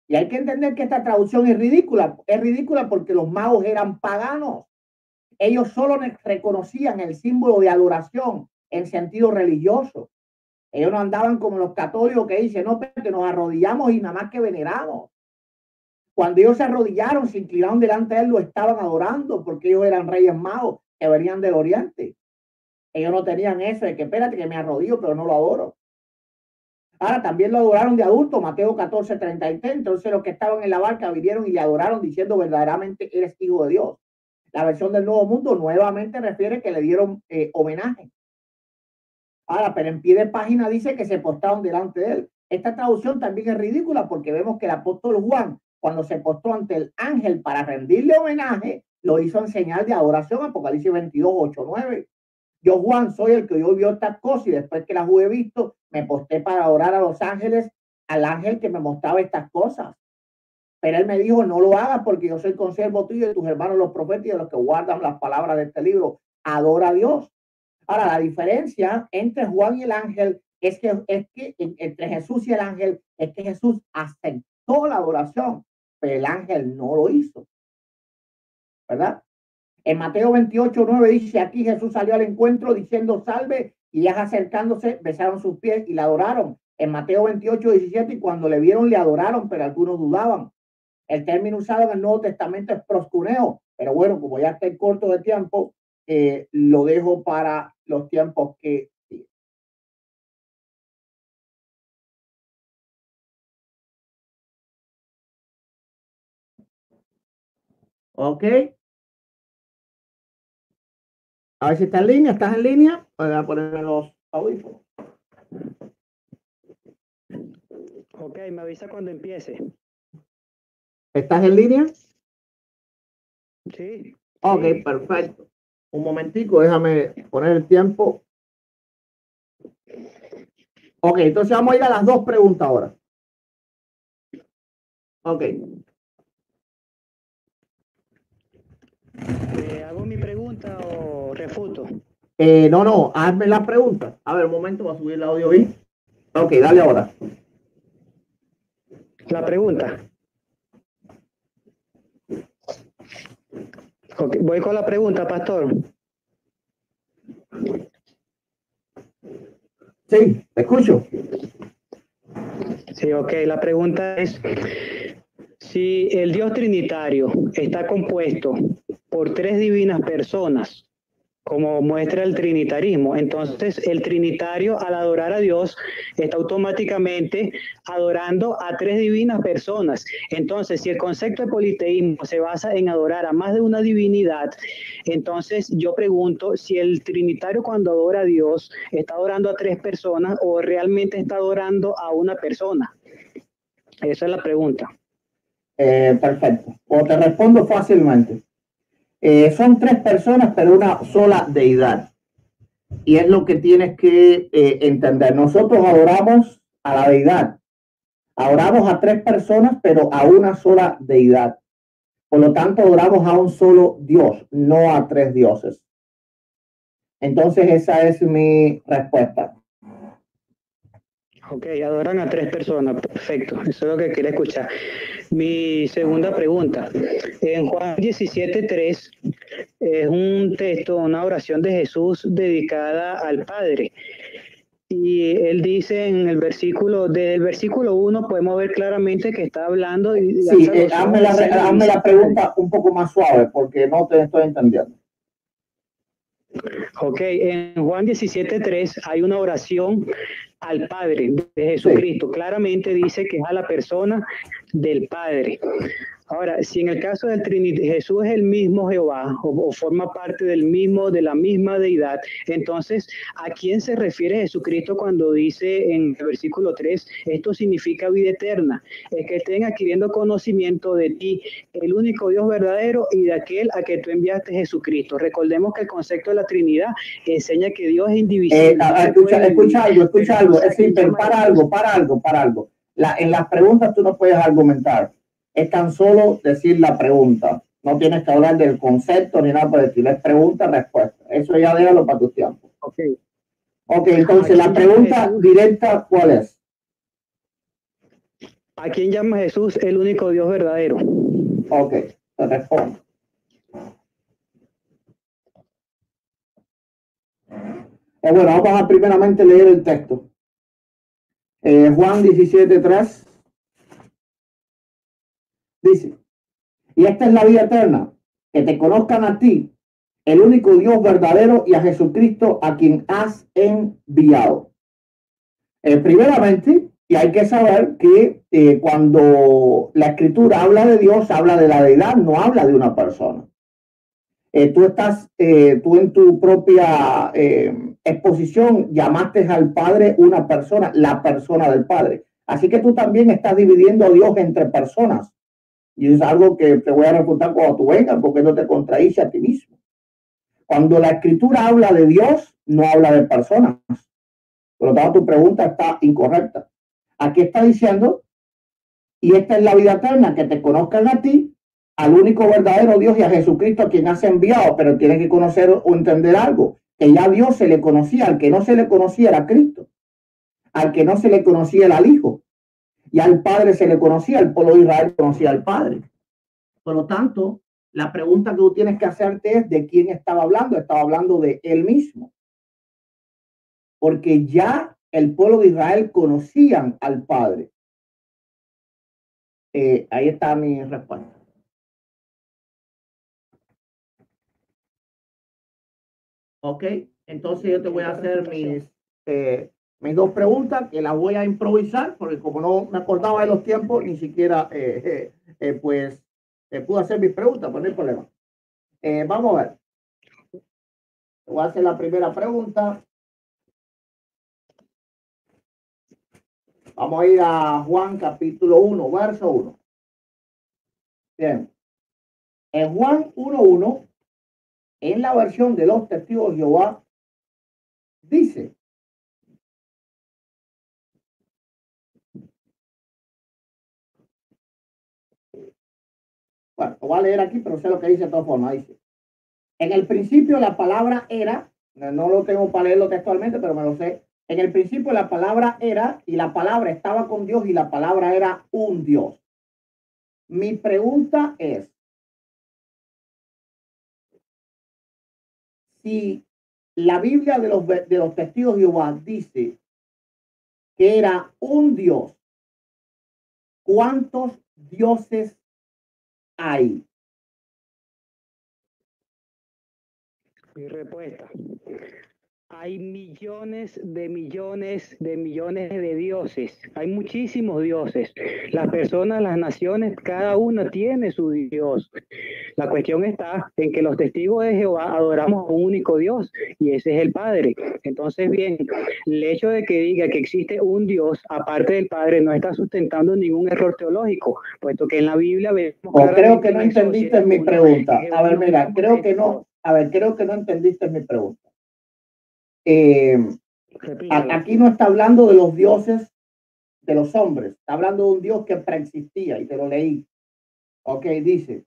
Y hay que entender que esta traducción es ridícula porque los magos eran paganos. Ellos solo reconocían el símbolo de adoración en sentido religioso. Ellos no andaban como los católicos que dicen, no, que nos arrodillamos y nada más que veneramos. Cuando ellos se arrodillaron, se inclinaron delante de él, lo estaban adorando porque ellos eran reyes magos que venían del oriente. Ellos no tenían eso de que espérate que me arrodillo, pero no lo adoro. Ahora también lo adoraron de adulto, Mateo 14:33. Entonces los que estaban en la barca vinieron y le adoraron diciendo verdaderamente eres hijo de Dios. La versión del Nuevo Mundo nuevamente refiere que le dieron homenaje. Ahora, pero en pie de página dice que se postraron delante de él. Esta traducción también es ridícula porque vemos que el apóstol Juan, cuando se postró ante el ángel para rendirle homenaje, lo hizo en señal de adoración, Apocalipsis 22, 8, 9. Yo, Juan, soy el que yo vio estas cosas y después que las he visto, me postré para adorar a los ángeles, al ángel que me mostraba estas cosas. Pero él me dijo, no lo hagas porque yo soy consiervo tuyo y de tus hermanos los profetas y de los que guardan las palabras de este libro. Adora a Dios. Ahora, la diferencia entre Juan y el ángel es que entre Jesús y el ángel es que Jesús aceptó la adoración, pero el ángel no lo hizo. ¿Verdad? En Mateo 28, 9 dice, aquí Jesús salió al encuentro diciendo salve, y ellas acercándose besaron sus pies y la adoraron. En Mateo 28, 17, y cuando le vieron le adoraron, pero algunos dudaban. El término usado en el Nuevo Testamento es proscuneo, pero bueno, como ya está en corto de tiempo, lo dejo para los tiempos que siguen. Ok. A ver si está en línea. ¿Estás en línea? Voy a ponerme los audífonos. Ok, me avisa cuando empiece. ¿Estás en línea? Sí. Ok, sí. Perfecto. Un momentico, déjame poner el tiempo. Ok, entonces vamos a ir a las dos preguntas ahora. Ok. ¿Hago mi pregunta o refuto? No, hazme la pregunta. A ver, un momento, voy a subir el audio ahí. Ok, dale ahora. La pregunta. Okay, voy con la pregunta, pastor. Sí, te escucho. Sí, ok. La pregunta es, si el Dios Trinitario está compuesto por tres divinas personas, como muestra el trinitarismo, entonces el trinitario al adorar a Dios está automáticamente adorando a tres divinas personas. Entonces, si el concepto de politeísmo se basa en adorar a más de una divinidad, entonces yo pregunto si el trinitario cuando adora a Dios está adorando a tres personas o realmente está adorando a una persona. Esa es la pregunta. Perfecto. O te respondo fácilmente. Son tres personas, pero una sola deidad. Y es lo que tienes que entender. Nosotros adoramos a la deidad. Adoramos a tres personas, pero a una sola deidad. Por lo tanto, adoramos a un solo Dios, no a tres dioses. Entonces, esa es mi respuesta. Ok, adoran a tres personas, perfecto, eso es lo que quería escuchar. Mi segunda pregunta, en Juan 17:3 es un texto, una oración de Jesús dedicada al Padre. Y él dice en el versículo, desde el versículo 1 podemos ver claramente que está hablando. Sí, hazme la pregunta un poco más suave porque no te estoy entendiendo. Ok, en Juan 17:3 hay una oración al Padre de Jesucristo. Sí. Claramente dice que es a la persona del Padre. Ahora, si en el caso del Jesús es el mismo Jehová o forma parte de la misma deidad, entonces, ¿a quién se refiere Jesucristo cuando dice en el versículo 3, esto significa vida eterna? Es que estén adquiriendo conocimiento de ti, el único Dios verdadero y de aquel a que tú enviaste Jesucristo. Recordemos que el concepto de la Trinidad enseña que Dios es indivisible. Escucha algo. Es decir, para algo. En las preguntas tú no puedes argumentar. Es tan solo decir la pregunta. No tienes que hablar del concepto ni nada por decir. Es pregunta, respuesta. Eso ya déjalo para tu tiempo. Ok, entonces la pregunta directa, ¿cuál es? ¿A quién llama Jesús el único Dios verdadero? Ok, te respondo. Bueno, vamos a primeramente leer el texto. Juan 17:3 dice, y esta es la vida eterna, que te conozcan a ti, el único Dios verdadero, y a Jesucristo a quien has enviado. Primeramente, y hay que saber que cuando la escritura habla de Dios, habla de la deidad, no habla de una persona. Tú en tu propia exposición llamaste al Padre una persona, la persona del Padre. Así que tú también estás dividiendo a Dios entre personas. Y es algo que te voy a refutar cuando tú vengas, porque no te contradice a ti mismo. Cuando la Escritura habla de Dios, no habla de personas. Por lo tanto, tu pregunta está incorrecta. Aquí está diciendo, y esta es la vida eterna, que te conozcan a ti, al único verdadero Dios y a Jesucristo a quien has enviado, pero tienes que conocer o entender algo, que ya a Dios se le conocía, al que no se le conocía era Cristo, al que no se le conocía era el Hijo, y al Padre se le conocía, el pueblo de Israel conocía al Padre. Por lo tanto, la pregunta que tú tienes que hacerte es de quién estaba hablando de él mismo, porque ya el pueblo de Israel conocían al Padre. Ahí está mi respuesta. Ok, entonces yo te voy a hacer mis dos preguntas, que las voy a improvisar, porque como no me acordaba de los tiempos, ni siquiera pues pude hacer mis preguntas, pues no hay problema. Vamos a ver. Voy a hacer la primera pregunta. Vamos a ir a Juan capítulo 1, verso 1. Bien. En Juan 1:1, en la versión de los testigos de Jehová, dice: bueno, lo voy a leer aquí, pero sé lo que dice de todas formas. Dice: en el principio la palabra era, no lo tengo para leerlo textualmente, pero me lo sé. En el principio la palabra era, y la palabra estaba con Dios, y la palabra era un Dios. Mi pregunta es, si la Biblia de los testigos de Jehová dice que era un Dios, ¿cuántos dioses hay? Mi respuesta. Hay millones de millones de millones de dioses. Hay muchísimos dioses. Las personas, las naciones, cada una tiene su Dios. La cuestión está en que los testigos de Jehová adoramos a un único Dios y ese es el Padre. Entonces, bien, el hecho de que diga que existe un Dios aparte del Padre no está sustentando ningún error teológico, puesto que en la Biblia vemos creo que no entendiste mi pregunta. A ver, mira, creo que no. A ver, creo que no entendiste mi pregunta. Aquí no está hablando de los dioses de los hombres, está hablando de un Dios que preexistía, y te lo leí. Ok, dice: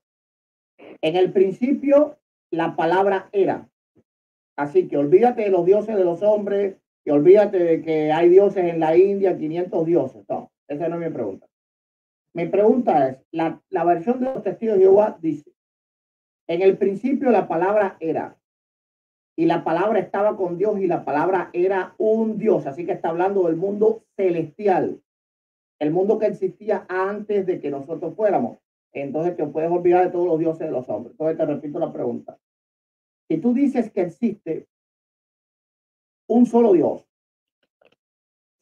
en el principio la palabra era. Así que olvídate de los dioses de los hombres y olvídate de que hay dioses en la India, 500 dioses. No, esa no es mi pregunta. Mi pregunta es, la versión de los testigos de Jehová dice: en el principio la palabra era, y la palabra estaba con Dios, y la palabra era un Dios. Así que está hablando del mundo celestial, el mundo que existía antes de que nosotros fuéramos. Entonces te puedes olvidar de todos los dioses de los hombres. Entonces te repito la pregunta. Si tú dices que existe un solo Dios,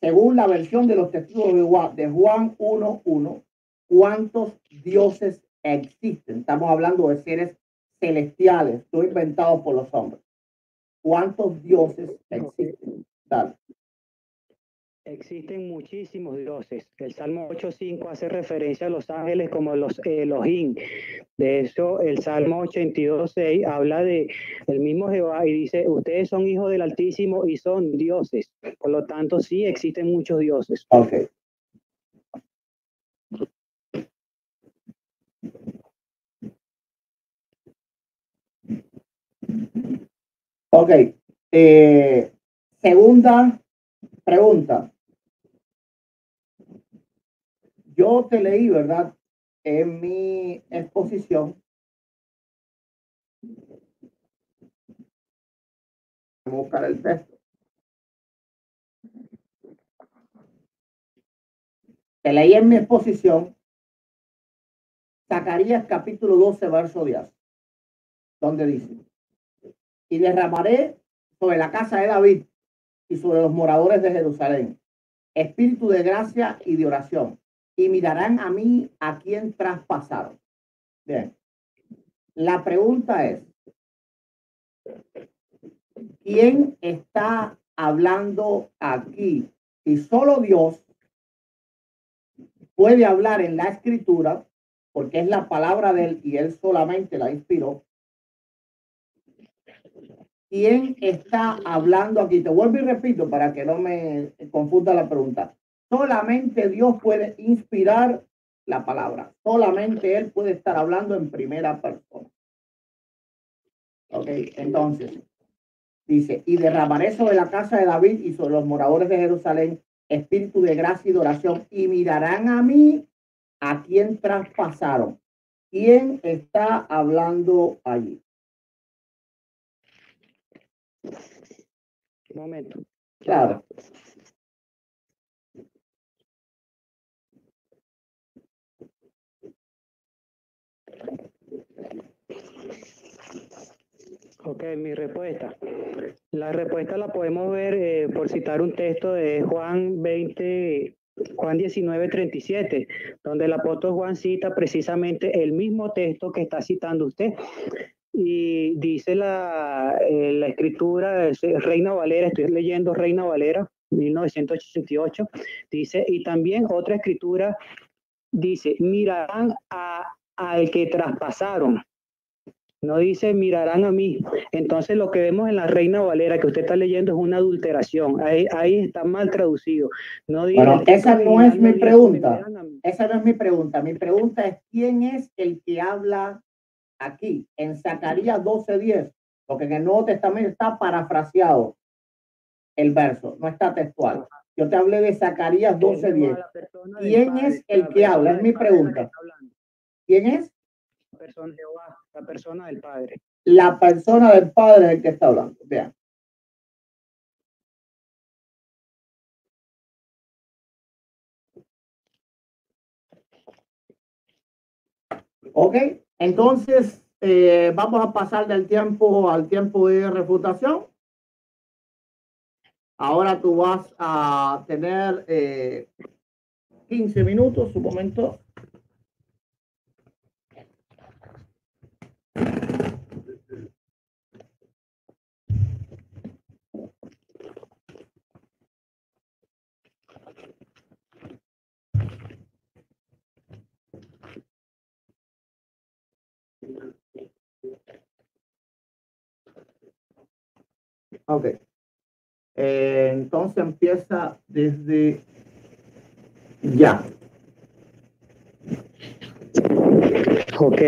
según la versión de los testigos de Juan 1:1, ¿cuántos dioses existen? Estamos hablando de seres celestiales, no inventados por los hombres. ¿Cuántos dioses existen? Dale. Existen muchísimos dioses. El Salmo 8:5 hace referencia a los ángeles como los Elohim. De eso, el Salmo 82:6 habla de el mismo Jehová y dice: ustedes son hijos del Altísimo y son dioses. Por lo tanto, sí existen muchos dioses. Ok. Ok. Segunda pregunta. Yo te leí, ¿verdad? En mi exposición. Vamos a buscar el texto. Te leí en mi exposición Zacarías capítulo 12, verso 10, donde dice: y derramaré sobre la casa de David y sobre los moradores de Jerusalén espíritu de gracia y de oración, y mirarán a mí a quien traspasaron. Bien, la pregunta es, ¿Quién está hablando aquí? Y solo Dios puede hablar en la escritura, porque es la palabra de él y él solamente la inspiró. ¿Quién está hablando aquí? Te vuelvo y repito para que no me confunda la pregunta. Solamente Dios puede inspirar la palabra. Solamente él puede estar hablando en primera persona. Ok, entonces dice, y derramaré sobre la casa de David y sobre los moradores de Jerusalén espíritu de gracia y de oración, y mirarán a mí, a quien traspasaron. ¿Quién está hablando allí? Un momento. Claro. Ok, mi respuesta. La respuesta la podemos ver por citar un texto de Juan 19:37, donde el apóstol Juan cita precisamente el mismo texto que está citando usted. Y dice la escritura, Reina Valera, estoy leyendo Reina Valera, 1988, dice, y también otra escritura dice, mirarán al que traspasaron. No dice mirarán a mí. Entonces lo que vemos en la Reina Valera que usted está leyendo es una adulteración. Ahí está mal traducido. No dice, bueno, esa no es mi pregunta. Esa no es mi pregunta. Mi pregunta es, ¿quién es el que habla aquí? En Zacarías 12:10, porque en el Nuevo Testamento está parafraseado el verso, no está textual. Yo te hablé de Zacarías 12:10. ¿Quién es el que habla? Es mi pregunta. ¿Quién es? La persona del Padre. La persona del Padre es el que está hablando. Vean. Ok, entonces vamos a pasar del tiempo al tiempo de refutación. Ahora tú vas a tener 15 minutos, un momento. Ok. Entonces empieza desde ya. Ok,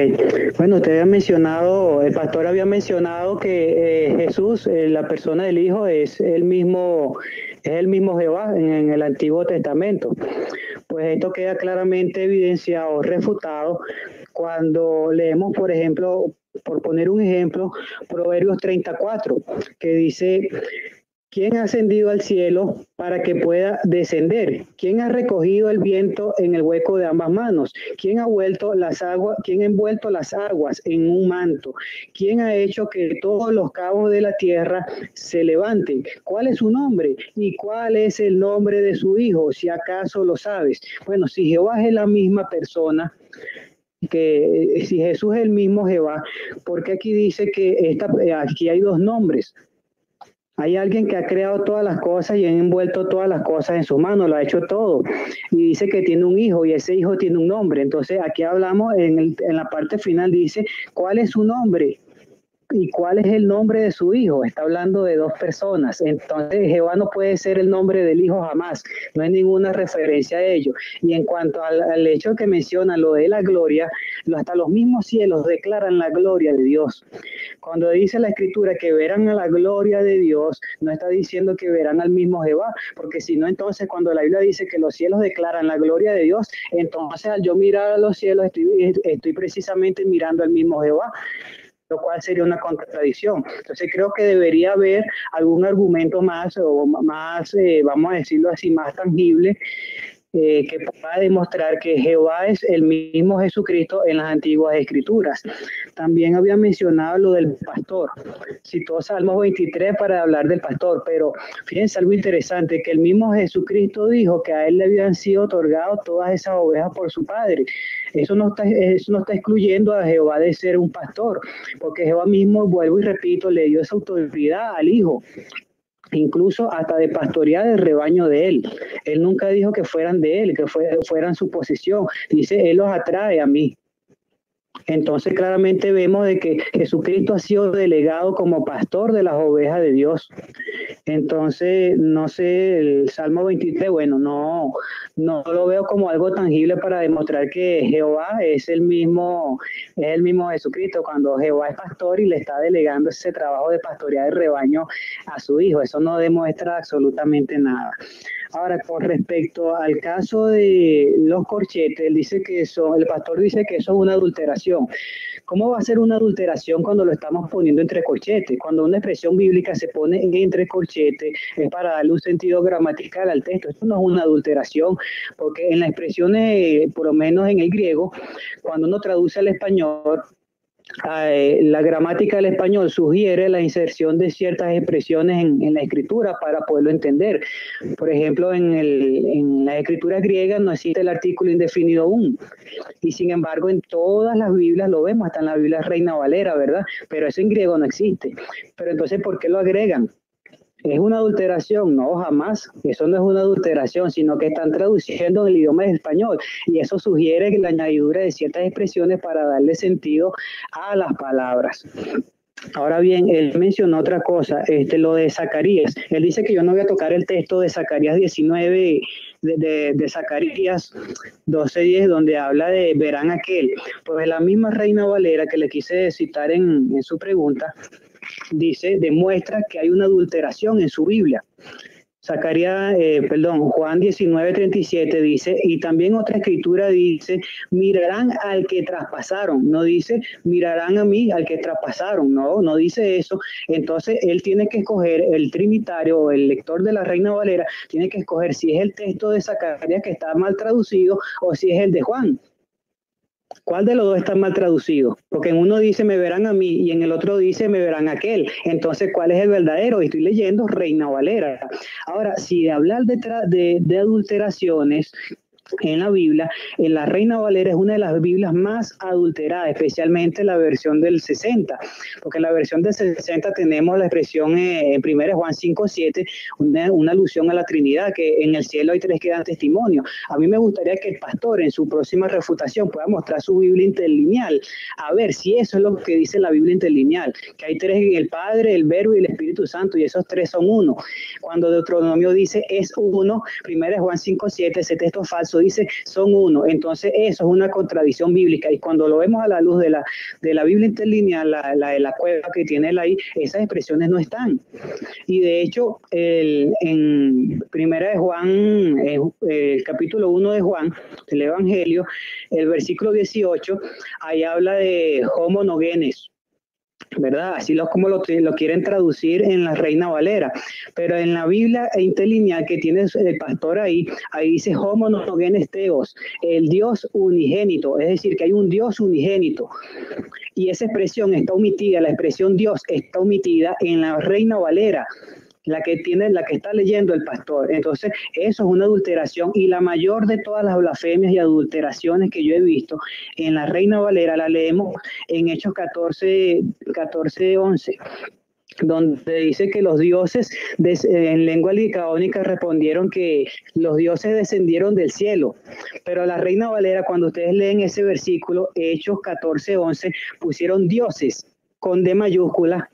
bueno, usted había mencionado, el pastor había mencionado que Jesús, la persona del Hijo, es el mismo Jehová en el Antiguo Testamento. Pues esto queda claramente evidenciado, refutado, cuando leemos, por ejemplo, por poner un ejemplo, Proverbios 34, que dice, ¿quién ha ascendido al cielo para que pueda descender? ¿Quién ha recogido el viento en el hueco de ambas manos? ¿Quién ha envuelto las aguas en un manto? ¿Quién ha hecho que todos los cabos de la tierra se levanten? ¿Cuál es su nombre? ¿Y cuál es el nombre de su hijo? Si acaso lo sabes. Bueno, si Jehová es la misma persona, que si Jesús es el mismo Jehová, ¿por qué aquí dice que aquí hay dos nombres? Hay alguien que ha creado todas las cosas y ha envuelto todas las cosas en su mano, lo ha hecho todo. Y dice que tiene un hijo y ese hijo tiene un nombre. Entonces aquí hablamos en la parte final, dice, ¿cuál es su nombre? ¿Y cuál es el nombre de su hijo? Está hablando de dos personas. Entonces Jehová no puede ser el nombre del hijo jamás. No hay ninguna referencia a ello. Y en cuanto al hecho que menciona lo de la gloria, hasta los mismos cielos declaran la gloria de Dios. Cuando dice la escritura que verán a la gloria de Dios, no está diciendo que verán al mismo Jehová, porque si no, entonces cuando la Biblia dice que los cielos declaran la gloria de Dios, entonces al yo mirar a los cielos estoy precisamente mirando al mismo Jehová, lo cual sería una contradicción. Entonces creo que debería haber algún argumento más, o más, vamos a decirlo así, más tangible, que pueda demostrar que Jehová es el mismo Jesucristo en las antiguas escrituras. También había mencionado lo del pastor, citó Salmos 23 para hablar del pastor, pero fíjense algo interesante, que el mismo Jesucristo dijo que a él le habían sido otorgadas todas esas ovejas por su padre. Eso no está excluyendo a Jehová de ser un pastor, porque Jehová mismo, vuelvo y repito, le dio esa autoridad al Hijo, incluso hasta de pastorear el rebaño de él. Él nunca dijo que fueran de él, que fueran su posesión. Dice, él los atrae a mí. Entonces claramente vemos de que Jesucristo ha sido delegado como pastor de las ovejas de Dios. Entonces, no sé, el Salmo 23, bueno, no lo veo como algo tangible para demostrar que Jehová es el mismo Jesucristo, cuando Jehová es pastor y le está delegando ese trabajo de pastorear el rebaño a su hijo. Eso no demuestra absolutamente nada. Ahora, con respecto al caso de los corchetes, el pastor dice que eso es una adulteración. ¿Cómo va a ser una adulteración cuando lo estamos poniendo entre corchetes? Cuando una expresión bíblica se pone entre corchetes es para darle un sentido gramatical al texto. Esto no es una adulteración, porque en las expresiones, por lo menos en el griego, cuando uno traduce al español, la gramática del español sugiere la inserción de ciertas expresiones en la escritura para poderlo entender. Por ejemplo, en las escrituras griegas no existe el artículo indefinido aún, y sin embargo en todas las Biblias lo vemos, hasta en la Biblia Reina Valera, ¿verdad? Pero eso en griego no existe. Pero entonces, ¿por qué lo agregan? ¿Es una adulteración? No, jamás. Eso no es una adulteración, sino que están traduciendo el idioma español, y eso sugiere que la añadidura de ciertas expresiones para darle sentido a las palabras. Ahora bien, él mencionó otra cosa, lo de Zacarías. Él dice que yo no voy a tocar el texto de Zacarías 19, de Zacarías 12:10, donde habla de verán aquel. Pues la misma Reina Valera que le quise citar en su pregunta, demuestra que hay una adulteración en su Biblia. Juan 19:37 dice, y también otra escritura dice, mirarán al que traspasaron, no dice, mirarán a mí al que traspasaron, no dice eso. Entonces él tiene que escoger, el trinitario o el lector de la Reina Valera, tiene que escoger si es el texto de Zacarías que está mal traducido o si es el de Juan. ¿Cuál de los dos está mal traducido? Porque en uno dice me verán a mí y en el otro dice me verán a aquel. Entonces, ¿cuál es el verdadero? Y estoy leyendo Reina Valera. Ahora, si de hablar de adulteraciones en la Biblia, en la Reina Valera es una de las Biblias más adulteradas, especialmente la versión del 60, porque en la versión del 60 tenemos la expresión en 1 Juan 5:7, una alusión a la Trinidad, que en el cielo hay tres que dan testimonio. A mí me gustaría que el pastor en su próxima refutación pueda mostrar su Biblia interlineal, a ver si eso es lo que dice la Biblia interlineal, que hay tres en el Padre, el Verbo y el Espíritu Santo, y esos tres son uno. Cuando Deuteronomio dice es uno, 1 Juan 5:7, ese texto falso dice son uno. Entonces eso es una contradicción bíblica, y cuando lo vemos a la luz de la Biblia interlineal, la de la cueva que tiene él ahí, esas expresiones no están. Y de hecho en Primera de Juan, el capítulo 1 de Juan, el Evangelio, el versículo 18, ahí habla de homo no genes, ¿verdad? Así como lo quieren traducir en la Reina Valera, pero en la Biblia interlineal que tiene el pastor ahí dice homo no genes theos, el Dios unigénito, es decir, que hay un Dios unigénito, y esa expresión está omitida, la expresión Dios está omitida en la Reina Valera, la que está leyendo el pastor. Entonces eso es una adulteración, y la mayor de todas las blasfemias y adulteraciones que yo he visto en la Reina Valera la leemos en Hechos 14:11, donde dice que los dioses en lengua licaónica respondieron que los dioses descendieron del cielo, pero la Reina Valera, cuando ustedes leen ese versículo, Hechos 14:11, pusieron dioses con D mayúscula.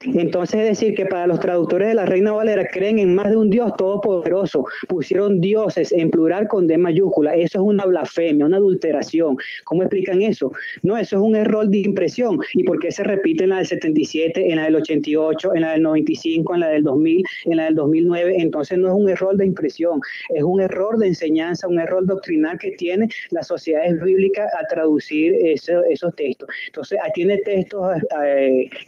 Entonces, es decir, que para los traductores de la Reina Valera creen en más de un Dios todopoderoso. Pusieron dioses en plural con D mayúscula. Eso es una blasfemia, una adulteración. ¿Cómo explican eso? No, eso es un error de impresión. ¿Y por qué se repite en la del 77, en la del 88, en la del 95, en la del 2000, en la del 2009? Entonces no es un error de impresión, es un error de enseñanza, un error doctrinal que tiene las sociedades bíblicas a traducir esos textos. Entonces, tiene textos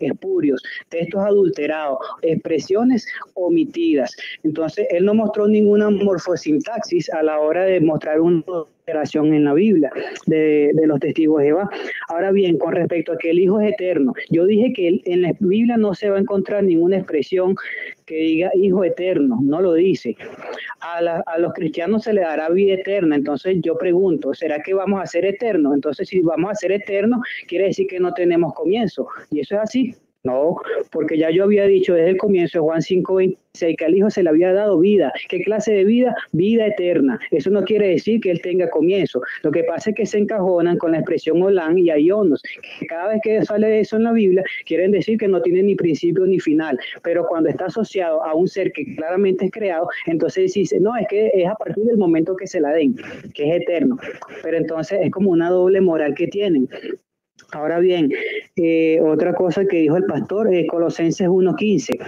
espurios, textos textos adulterados, expresiones omitidas. Entonces, él no mostró ninguna morfosintaxis a la hora de mostrar una alteración en la Biblia de los testigos de Jehová. Ahora bien, con respecto a que el Hijo es eterno, yo dije que en la Biblia no se va a encontrar ninguna expresión que diga Hijo eterno, no lo dice. A los cristianos se les dará vida eterna. Entonces yo pregunto, ¿será que vamos a ser eternos? Entonces, si vamos a ser eternos, quiere decir que no tenemos comienzo. ¿Y eso es así? No, porque ya yo había dicho desde el comienzo de Juan 5:26 que al Hijo se le había dado vida. ¿Qué clase de vida? Vida eterna. Eso no quiere decir que Él tenga comienzo. Lo que pasa es que se encajonan con la expresión Olam y Aionos. Cada vez que sale eso en la Biblia, quieren decir que no tiene ni principio ni final. Pero cuando está asociado a un ser que claramente es creado, entonces dice, no, es que es a partir del momento que se la den, que es eterno. Pero entonces es como una doble moral que tienen. Ahora bien, otra cosa que dijo el pastor, Colosenses 1:15.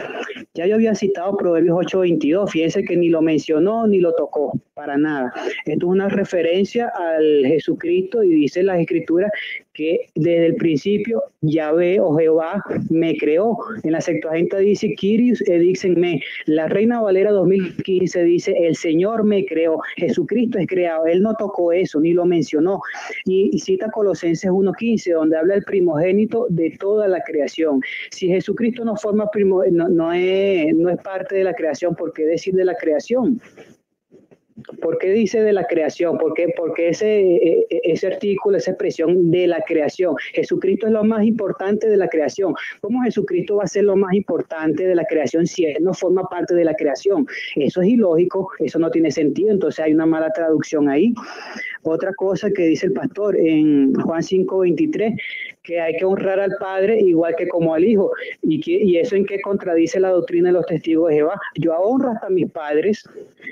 Ya yo había citado Proverbios 8:22, fíjense que ni lo mencionó ni lo tocó, para nada. Esto es una referencia al Jesucristo y dice las Escrituras que desde el principio Yahvé o Jehová me creó. En la Septuaginta dice Kyrios edixen me. La Reina Valera 2015 dice el Señor me creó. Jesucristo es creado. Él no tocó eso ni lo mencionó. Y cita Colosenses 1:15 donde habla del primogénito de toda la creación. Si Jesucristo no forma no es parte de la creación, ¿por qué decir de la creación? ¿Por qué dice de la creación? Porque ese artículo, esa expresión de la creación. Jesucristo es lo más importante de la creación. ¿Cómo Jesucristo va a ser lo más importante de la creación si Él no forma parte de la creación? Eso es ilógico, eso no tiene sentido, entonces hay una mala traducción ahí. Otra cosa que dice el pastor en Juan 5:23, que hay que honrar al Padre igual que como al Hijo. ¿Y eso en qué contradice la doctrina de los testigos de Jehová? Yo honro hasta a mis padres.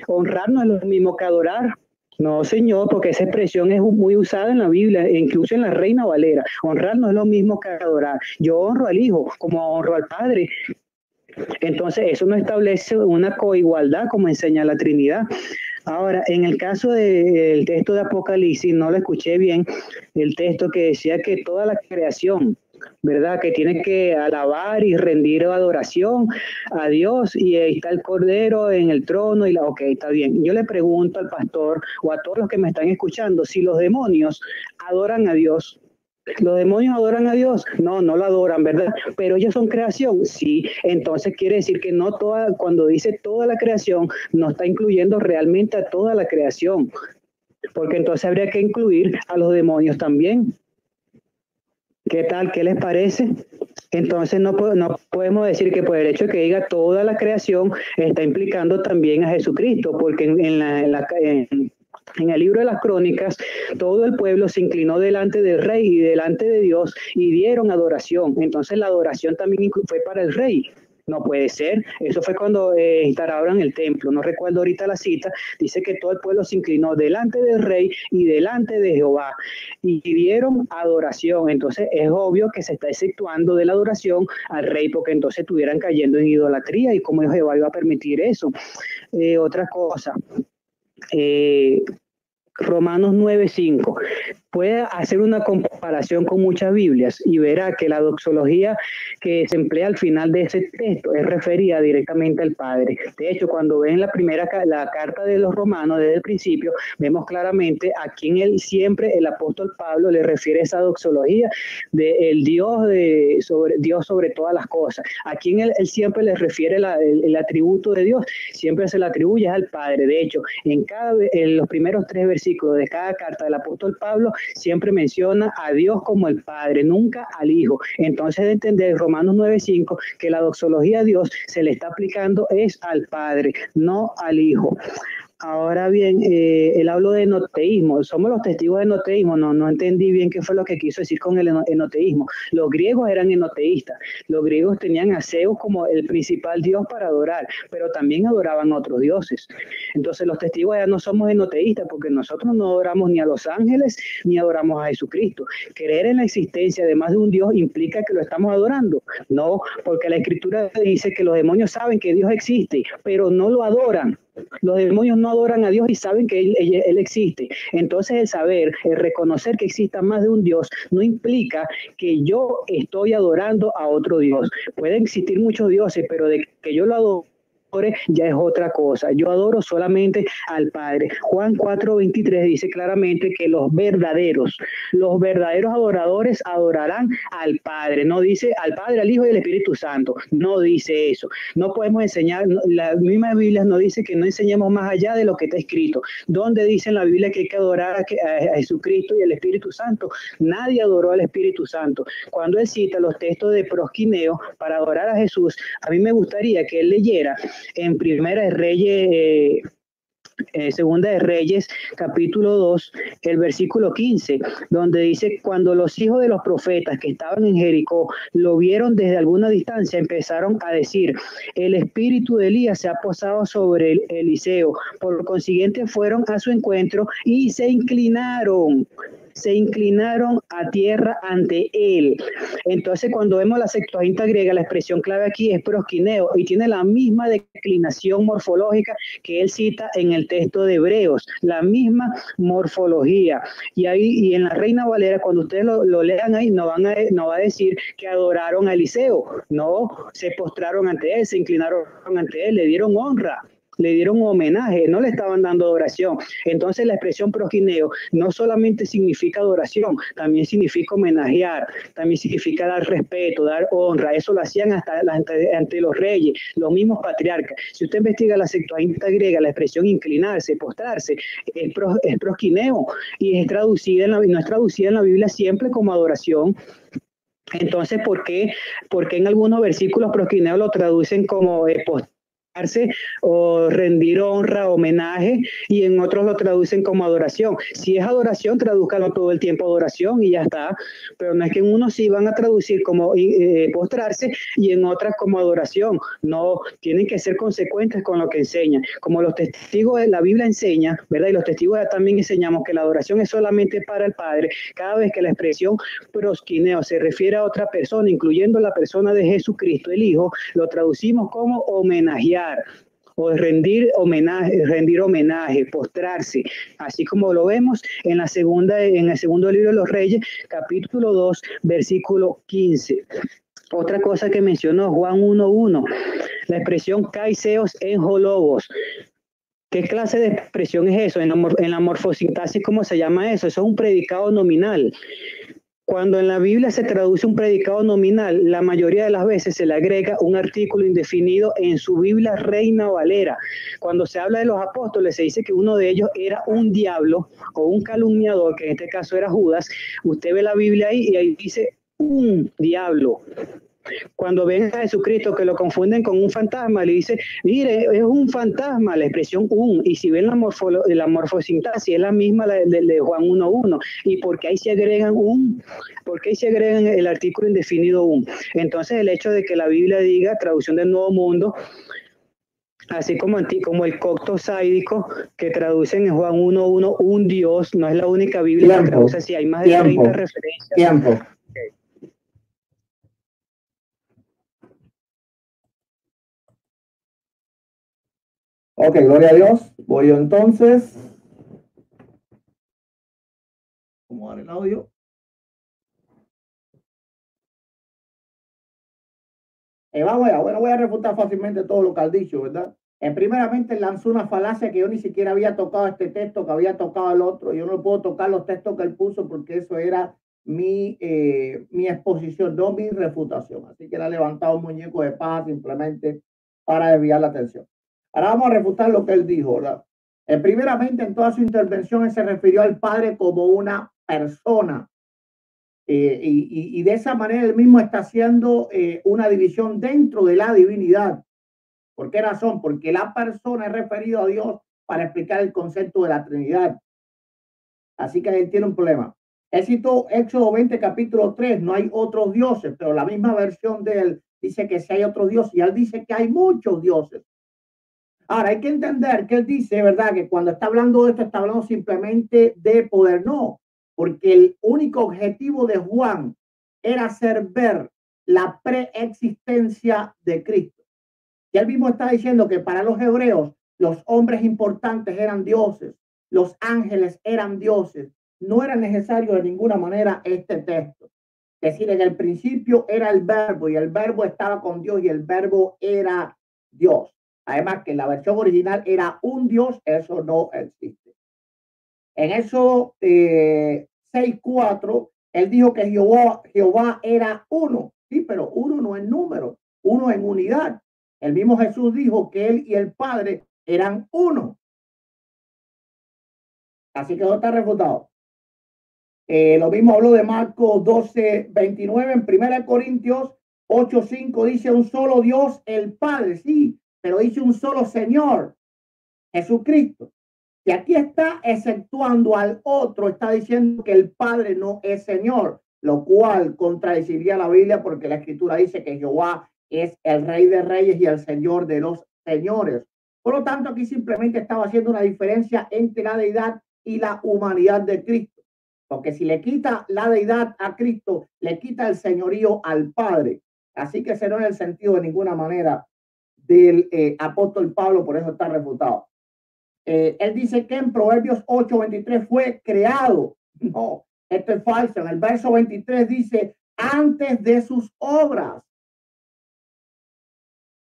Honrar no es lo mismo que adorar. No, señor, porque esa expresión es muy usada en la Biblia, incluso en la Reina Valera. Honrar no es lo mismo que adorar. Yo honro al Hijo como honro al Padre. Entonces, eso no establece una coigualdad como enseña la Trinidad. Ahora, en el caso del texto de Apocalipsis, no lo escuché bien, el texto que decía que toda la creación, ¿verdad? Que tiene que alabar y rendir adoración a Dios y ahí está el Cordero en el trono y ok, está bien. Yo le pregunto al pastor o a todos los que me están escuchando, si los demonios adoran a Dios. ¿Los demonios adoran a Dios? No, no lo adoran, ¿verdad? Pero ellos son creación, sí. Entonces quiere decir que no toda, cuando dice toda la creación, no está incluyendo realmente a toda la creación, porque entonces habría que incluir a los demonios también. ¿Qué tal? ¿Qué les parece? Entonces no podemos decir que por el hecho de que diga toda la creación está implicando también a Jesucristo, porque en el libro de las Crónicas, todo el pueblo se inclinó delante del rey y delante de Dios y dieron adoración. Entonces la adoración también fue para el rey. No puede ser. Eso fue cuando instauraron el templo. No recuerdo ahorita la cita. Dice que todo el pueblo se inclinó delante del rey y delante de Jehová y dieron adoración. Entonces es obvio que se está exceptuando de la adoración al rey porque entonces estuvieran cayendo en idolatría y cómo Jehová iba a permitir eso. Otra cosa. Romanos 9:5. Puede hacer una comparación con muchas Biblias y verá que la doxología que se emplea al final de ese texto es referida directamente al Padre. De hecho, cuando ven la carta de los Romanos desde el principio, vemos claramente a quien siempre el apóstol Pablo le refiere esa doxología de el Dios sobre todas las cosas. A quien él siempre le refiere el atributo de Dios, siempre se le atribuye al Padre. De hecho, en los primeros 3 versículos de cada carta del apóstol Pablo siempre menciona a Dios como el Padre, nunca al Hijo. Entonces, de entender Romanos 9:5 que la doxología a Dios se le está aplicando es al Padre, no al Hijo. Ahora bien, él habló de enoteísmo. Somos los testigos de enoteísmo. No entendí bien qué fue lo que quiso decir con el enoteísmo. Los griegos eran enoteístas. Los griegos tenían a Zeus como el principal dios para adorar, pero también adoraban a otros dioses. Entonces los testigos ya no somos enoteístas porque nosotros no adoramos ni a los ángeles ni adoramos a Jesucristo. Creer en la existencia de más de un dios implica que lo estamos adorando. No, porque la Escritura dice que los demonios saben que Dios existe, pero no lo adoran. Los demonios no adoran a Dios y saben que él existe. Entonces el saber, el reconocer que exista más de un Dios, no implica que yo estoy adorando a otro Dios. Pueden existir muchos dioses, pero de que yo lo adoro ya es otra cosa. Yo adoro solamente al Padre. Juan 4:23 dice claramente que los verdaderos adoradores adorarán al Padre. No dice al Padre, al Hijo y al Espíritu Santo. No dice eso. No podemos enseñar, la misma Biblia nos dice que no enseñemos más allá de lo que está escrito. ¿Dónde dice en la Biblia que hay que adorar a Jesucristo y al Espíritu Santo? Nadie adoró al Espíritu Santo. Cuando él cita los textos de prosquineo para adorar a Jesús, a mí me gustaría que él leyera en Primera de Reyes, Segunda de Reyes, capítulo 2, el versículo 15, donde dice, cuando los hijos de los profetas que estaban en Jericó lo vieron desde alguna distancia, empezaron a decir, el espíritu de Elías se ha posado sobre Eliseo. Por consiguiente fueron a su encuentro y se inclinaron a tierra ante él. Entonces, cuando vemos la Septuaginta griega, la expresión clave aquí es prosquineo y tiene la misma declinación morfológica que él cita en el texto de Hebreos, la misma morfología. Y en la Reina Valera, cuando ustedes lo lean ahí, no va a decir que adoraron a Eliseo, no, se postraron ante él, se inclinaron ante él, le dieron honra, le dieron homenaje, no le estaban dando adoración. Entonces la expresión prosquineo no solamente significa adoración, también significa homenajear, también significa dar respeto, dar honra. Eso lo hacían hasta ante los reyes, los mismos patriarcas. Si usted investiga la Septuaginta griega, la expresión inclinarse, postrarse, es prosquineo y no es traducida en la Biblia siempre como adoración. Entonces, ¿por qué en algunos versículos prosquineo lo traducen como o rendir honra, homenaje, y en otros lo traducen como adoración? Si es adoración, tradúzcalo todo el tiempo adoración y ya está, pero no es que en unos sí van a traducir como postrarse y en otras como adoración. No, tienen que ser consecuentes con lo que enseñan. Como los testigos de la Biblia enseña, ¿verdad? Y los testigos también enseñamos que la adoración es solamente para el Padre. Cada vez que la expresión prosquineo se refiere a otra persona, incluyendo la persona de Jesucristo, el Hijo, lo traducimos como homenajear o rendir homenaje, postrarse, así como lo vemos en el segundo libro de los Reyes, capítulo 2, versículo 15. Otra cosa que mencionó Juan 1:1, la expresión kaiseos en hologos. ¿Qué clase de expresión es eso? En la morfosintaxis, ¿cómo se llama eso? Eso es un predicado nominal. Cuando en la Biblia se traduce un predicado nominal, la mayoría de las veces se le agrega un artículo indefinido en su Biblia Reina Valera. Cuando se habla de los apóstoles, se dice que uno de ellos era un diablo o un calumniador, que en este caso era Judas. Usted ve la Biblia ahí y ahí dice un diablo. Cuando ven a Jesucristo que lo confunden con un fantasma, le dice, mire, es un fantasma, la expresión un, y si ven la morfosintaxis es la misma de Juan 1:1, y porque ahí se agregan el artículo indefinido un. Entonces el hecho de que la Biblia diga, traducción del Nuevo Mundo, así como el cocto sáidico que traducen en Juan 1:1, un Dios, no es la única Biblia que traduce así, hay más de 30 referencias. Ok, gloria a Dios. Voy yo entonces. ¿Cómo dar el audio? Voy a refutar fácilmente todo lo que has dicho, ¿verdad? Primeramente lanzó una falacia que yo ni siquiera había tocado este texto, que había tocado el otro. Yo no puedo tocar los textos que él puso porque eso era mi exposición, no mi refutación. Así que él ha levantado un muñeco de paz simplemente para desviar la atención. Ahora vamos a refutar lo que él dijo, ¿verdad? Primeramente, en toda su intervención, él se refirió al Padre como una persona. Y de esa manera él mismo está haciendo una división dentro de la divinidad. ¿Por qué razón? Porque la persona es referido a Dios para explicar el concepto de la Trinidad. Así que él tiene un problema. Él citó Éxodo 20, capítulo 3, no hay otros dioses, pero la misma versión de él dice que sí hay otros dioses y él dice que hay muchos dioses. Ahora, hay que entender que él dice, ¿verdad? Que cuando está hablando de esto, está hablando simplemente de poder. No, porque el único objetivo de Juan era hacer ver la preexistencia de Cristo. Y él mismo está diciendo que para los hebreos los hombres importantes eran dioses, los ángeles eran dioses. No era necesario de ninguna manera este texto. Es decir, en el principio era el verbo y el verbo estaba con Dios y el verbo era Dios. Además que en la versión original era un Dios, eso no existe. En eso 6:4, él dijo que Jehová era uno. Sí, pero uno no es número, uno en unidad. El mismo Jesús dijo que él y el Padre eran uno. Así que no está refutado. Lo mismo habló de Marcos 12:29. En 1 Corintios 8:5 dice un solo Dios, el Padre, sí, pero dice un solo Señor, Jesucristo. Y aquí está exceptuando al otro, está diciendo que el Padre no es Señor, lo cual contradeciría la Biblia porque la Escritura dice que Jehová es el Rey de Reyes y el Señor de los señores. Por lo tanto, aquí simplemente estaba haciendo una diferencia entre la deidad y la humanidad de Cristo. Porque si le quita la deidad a Cristo, le quita el señorío al Padre. Así que ese no es el sentido de ninguna manera del apóstol Pablo, por eso está refutado. Él dice que en Proverbios 8:23 fue creado. No, esto es falso. En el verso 23 dice antes de sus obras.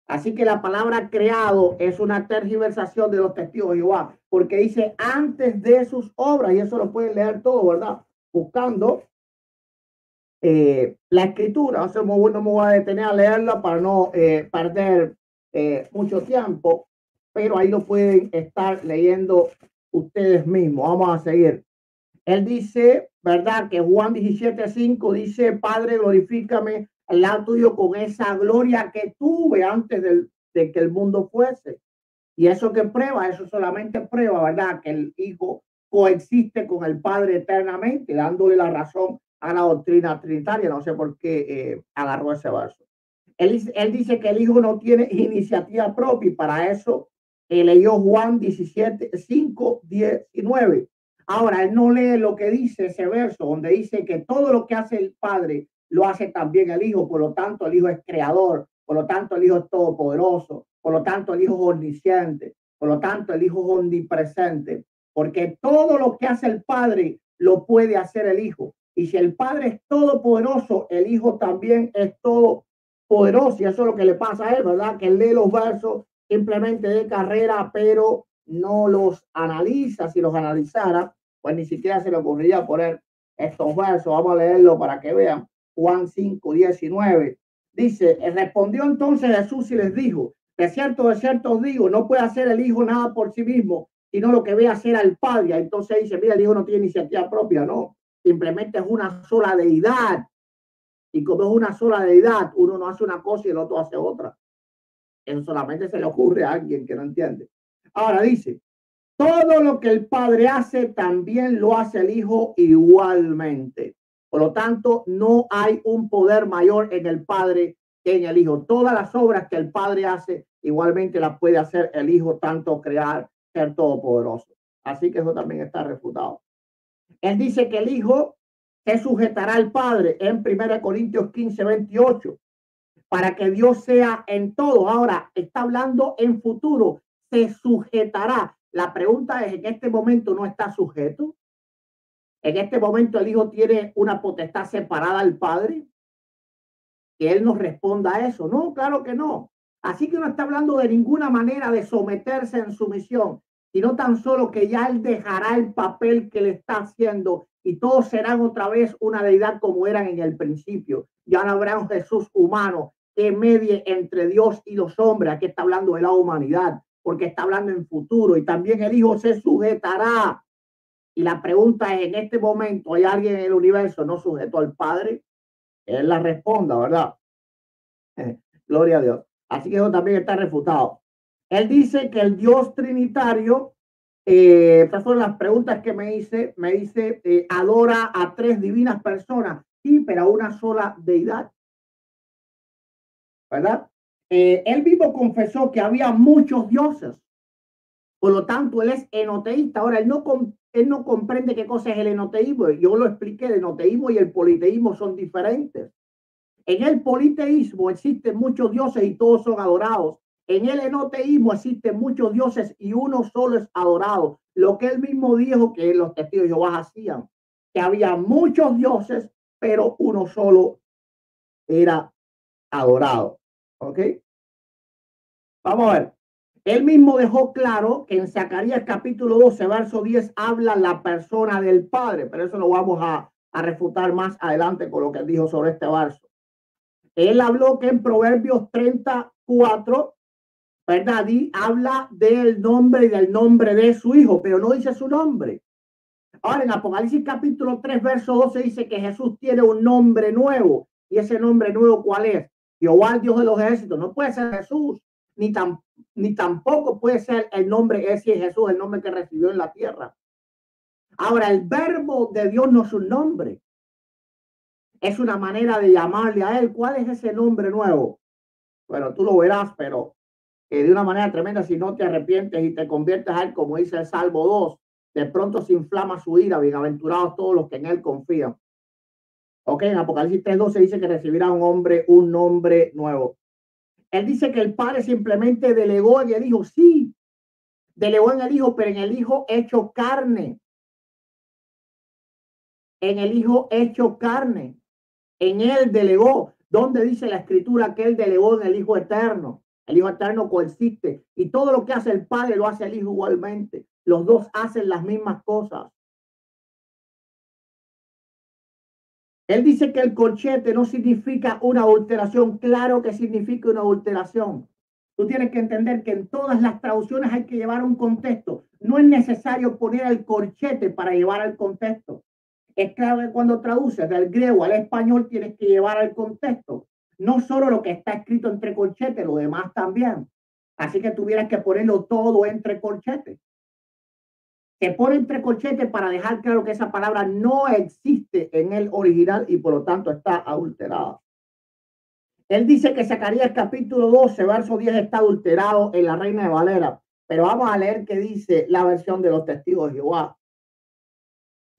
Así que la palabra creado es una tergiversación de los testigos de Jehová, porque dice antes de sus obras, y eso lo pueden leer todo, ¿verdad? Buscando la escritura. O sea, no me voy a detener a leerla para no perder mucho tiempo, pero ahí lo pueden estar leyendo ustedes mismos. Vamos a seguir. Él dice, ¿verdad? Que Juan 17:5 dice, Padre, glorifícame al lado tuyo con esa gloria que tuve antes de que el mundo fuese. Y eso que prueba, eso solamente prueba, ¿verdad? Que el Hijo coexiste con el Padre eternamente, dándole la razón a la doctrina trinitaria. No sé por qué agarró ese verso. Él dice que el Hijo no tiene iniciativa propia y para eso leyó Juan 17:5, 19. Ahora, él no lee lo que dice ese verso, donde dice que todo lo que hace el Padre lo hace también el Hijo, por lo tanto el Hijo es creador, por lo tanto el Hijo es todopoderoso, por lo tanto el Hijo es omnisciente, por lo tanto el Hijo es omnipresente, porque todo lo que hace el Padre lo puede hacer el Hijo. Y si el Padre es todopoderoso, el Hijo también es todopoderoso, y eso es lo que le pasa a él, ¿verdad? Que él lee los versos simplemente de carrera, pero no los analiza. Si los analizara, pues ni siquiera se le ocurriría poner estos versos. Vamos a leerlo para que vean. Juan 5:19 dice, respondió entonces Jesús y les dijo, de cierto os digo, no puede hacer el Hijo nada por sí mismo, sino lo que ve hacer al Padre. Entonces dice, mira, el Hijo no tiene iniciativa propia, no, simplemente es una sola deidad. Y como es una sola deidad, uno no hace una cosa y el otro hace otra. Eso solamente se le ocurre a alguien que no entiende. Ahora dice, todo lo que el Padre hace, también lo hace el Hijo igualmente. Por lo tanto, no hay un poder mayor en el Padre que en el Hijo. Todas las obras que el Padre hace, igualmente las puede hacer el Hijo, tanto crear, ser todopoderoso. Así que eso también está refutado. Él dice que el Hijo se sujetará al Padre en 1 Corintios 15:28, para que Dios sea en todo. Ahora, está hablando en futuro, se sujetará. La pregunta es, ¿en este momento no está sujeto? ¿En este momento el Hijo tiene una potestad separada al Padre? Que Él nos responda a eso. No, claro que no. Así que no está hablando de ninguna manera de someterse en sumisión, sino tan solo que ya Él dejará el papel que le está haciendo y todos serán otra vez una deidad como eran en el principio. Ya no habrá un Jesús humano que medie entre Dios y los hombres. Aquí está hablando de la humanidad, porque está hablando en futuro, y también el Hijo se sujetará. Y la pregunta es, en este momento, ¿hay alguien en el universo no sujeto al Padre? Él la responda, ¿verdad? Gloria a Dios. Así que eso también está refutado. Él dice que el Dios trinitario, estas son las preguntas que me dice, adora a tres divinas personas, sí, pero a una sola deidad, ¿verdad? Él mismo confesó que había muchos dioses, por lo tanto, él es enoteísta. Ahora, él no comprende qué cosa es el enoteísmo. Yo lo expliqué, el enoteísmo y el politeísmo son diferentes. En el politeísmo existen muchos dioses y todos son adorados. en el enoteísmo existen muchos dioses y uno solo es adorado. Lo que él mismo dijo que los testigos de Jehová hacían, que había muchos dioses, pero uno solo era adorado. ¿Ok? Vamos a ver. Él mismo dejó claro que en Zacarías capítulo 12, verso 10, habla la persona del Padre, pero eso lo vamos a refutar más adelante con lo que él dijo sobre este verso. Él habló que en Proverbios 34, ¿verdad? Y habla del nombre y del nombre de su hijo, pero no dice su nombre. Ahora en Apocalipsis capítulo 3, verso 12 dice que Jesús tiene un nombre nuevo. ¿Y ese nombre nuevo cuál es? Jehová, Dios de los ejércitos. No puede ser Jesús, ni tampoco puede ser el nombre ese de Jesús, el nombre que recibió en la tierra. Ahora, el verbo de Dios no es un nombre. Es una manera de llamarle a él. ¿Cuál es ese nombre nuevo? Bueno, tú lo verás, pero de una manera tremenda, si no te arrepientes y te conviertes a él, como dice el Salmo 2, de pronto se inflama su ira. Bienaventurados todos los que en él confían. Ok, en Apocalipsis 3:12 dice que recibirá un nombre nuevo. Él dice que el Padre simplemente delegó en el Hijo. Sí, delegó en el Hijo, pero en el Hijo hecho carne. En el Hijo hecho carne. En él delegó. ¿Dónde dice la Escritura que él delegó en el Hijo eterno? El Hijo eterno coexiste. Y todo lo que hace el Padre lo hace el Hijo igualmente. Los dos hacen las mismas cosas. Él dice que el corchete no significa una adulteración. Claro que significa una adulteración. Tú tienes que entender que en todas las traducciones hay que llevar un contexto. No es necesario poner el corchete para llevar al contexto. Es claro que cuando traduces del griego al español tienes que llevar al contexto. No solo lo que está escrito entre corchetes, lo demás también. Así que tuvieras que ponerlo todo entre corchetes. Se pone entre corchetes para dejar claro que esa palabra no existe en el original y por lo tanto está adulterada. Él dice que Zacarías capítulo 12, verso 10 está adulterado en la Reina de Valera. Pero vamos a leer qué dice la versión de los testigos de Jehová.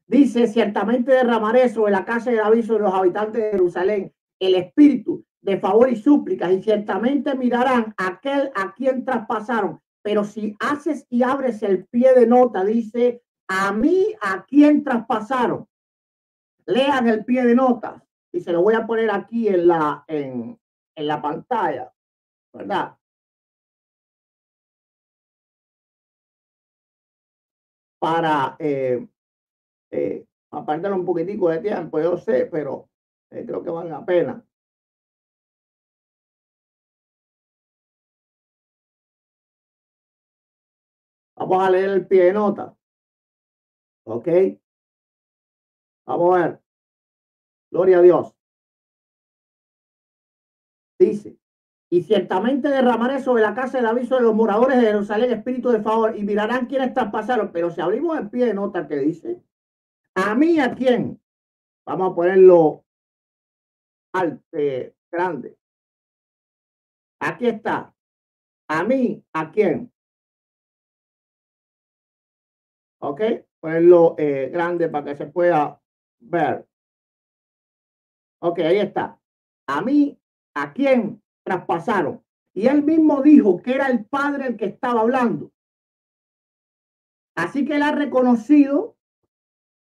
Dice, ciertamente derramaré sobre la casa de David, sobre los habitantes de Jerusalén, el espíritu de favor y súplicas, y ciertamente mirarán a aquel a quien traspasaron. Pero si haces y abres el pie de nota, dice, a mí a quien traspasaron. Lean el pie de nota y se lo voy a poner aquí en la pantalla, ¿verdad? Para apartar un poquitico de tiempo, yo sé, pero creo que vale la pena. Vamos a leer el pie de nota. Ok. Vamos a ver. Gloria a Dios. Dice, y ciertamente derramaré sobre la casa del aviso de los moradores de Jerusalén espíritu de favor y mirarán quiénes traspasaron. Pero si abrimos el pie de nota que dice, a mí a quién, vamos a ponerlo grande. Aquí está. A mí a quién. Ok, ponerlo grande para que se pueda ver. Ok, ahí está. A mí a quién traspasaron. Y él mismo dijo que era el Padre el que estaba hablando. Así que él ha reconocido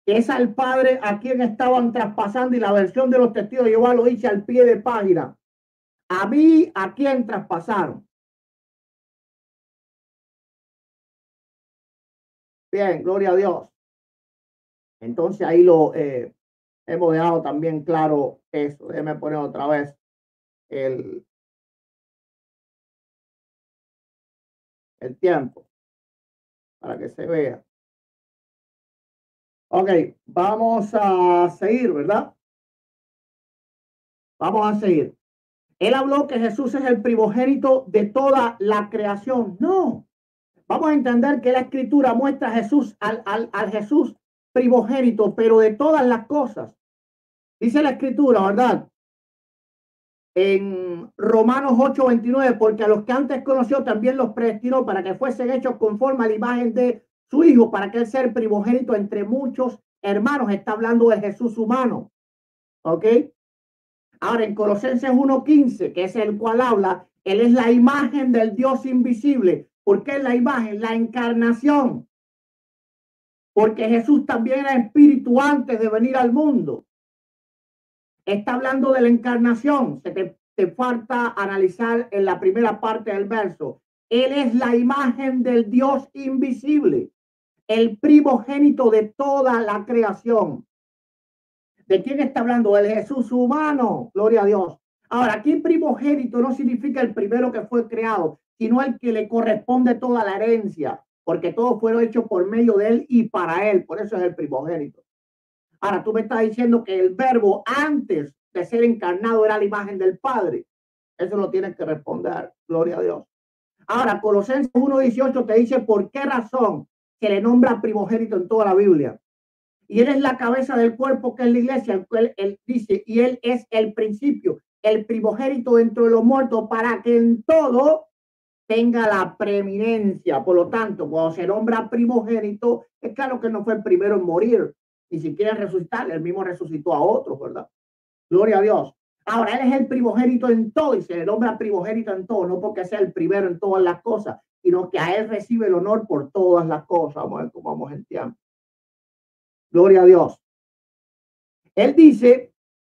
que es al Padre a quien estaban traspasando, y la versión de los testigos de Jehová lo dice al pie de página. A mí a quien traspasaron. Bien, gloria a Dios. Entonces ahí lo hemos dejado también claro eso. Déjeme poner otra vez el tiempo para que se vea. Ok, vamos a seguir, ¿verdad? Vamos a seguir. Él habló que Jesús es el primogénito de toda la creación. No. Vamos a entender que la escritura muestra a Jesús, al Jesús primogénito, pero de todas las cosas. Dice la escritura, ¿verdad? En Romanos 8:29, porque a los que antes conoció también los predestinó para que fuesen hechos conforme a la imagen de su Hijo, para que él sea el primogénito entre muchos hermanos. Está hablando de Jesús humano. ¿Ok? Ahora en Colosenses 1:15, que es el cual habla, Él es la imagen del Dios invisible. ¿Por qué es la imagen? La encarnación. Porque Jesús también era espíritu antes de venir al mundo. Está hablando de la encarnación. Te falta analizar en la primera parte del verso. Él es la imagen del Dios invisible, el primogénito de toda la creación. ¿De quién está hablando? El Jesús humano. Gloria a Dios. Ahora, aquí primogénito no significa el primero que fue creado, sino el que le corresponde toda la herencia, porque todo fue hecho por medio de él y para él. Por eso es el primogénito. Ahora, tú me estás diciendo que el verbo antes de ser encarnado era la imagen del Padre. Eso lo tienes que responder. Gloria a Dios. Ahora, Colosenses 1:18 te dice por qué razón se le nombra primogénito en toda la Biblia. Y él es la cabeza del cuerpo que es la iglesia, el cual él dice, y él es el principio, el primogénito dentro de los muertos, para que en todo tenga la preeminencia. Por lo tanto, cuando se nombra primogénito, es claro que no fue el primero en morir, ni siquiera en resucitar, él mismo resucitó a otros, ¿verdad? Gloria a Dios. Ahora, él es el primogénito en todo y se le nombra primogénito en todo, no porque sea el primero en todas las cosas, sino que a él recibe el honor por todas las cosas. Vamos a ver cómo vamos en tiempo. Gloria a Dios. Él dice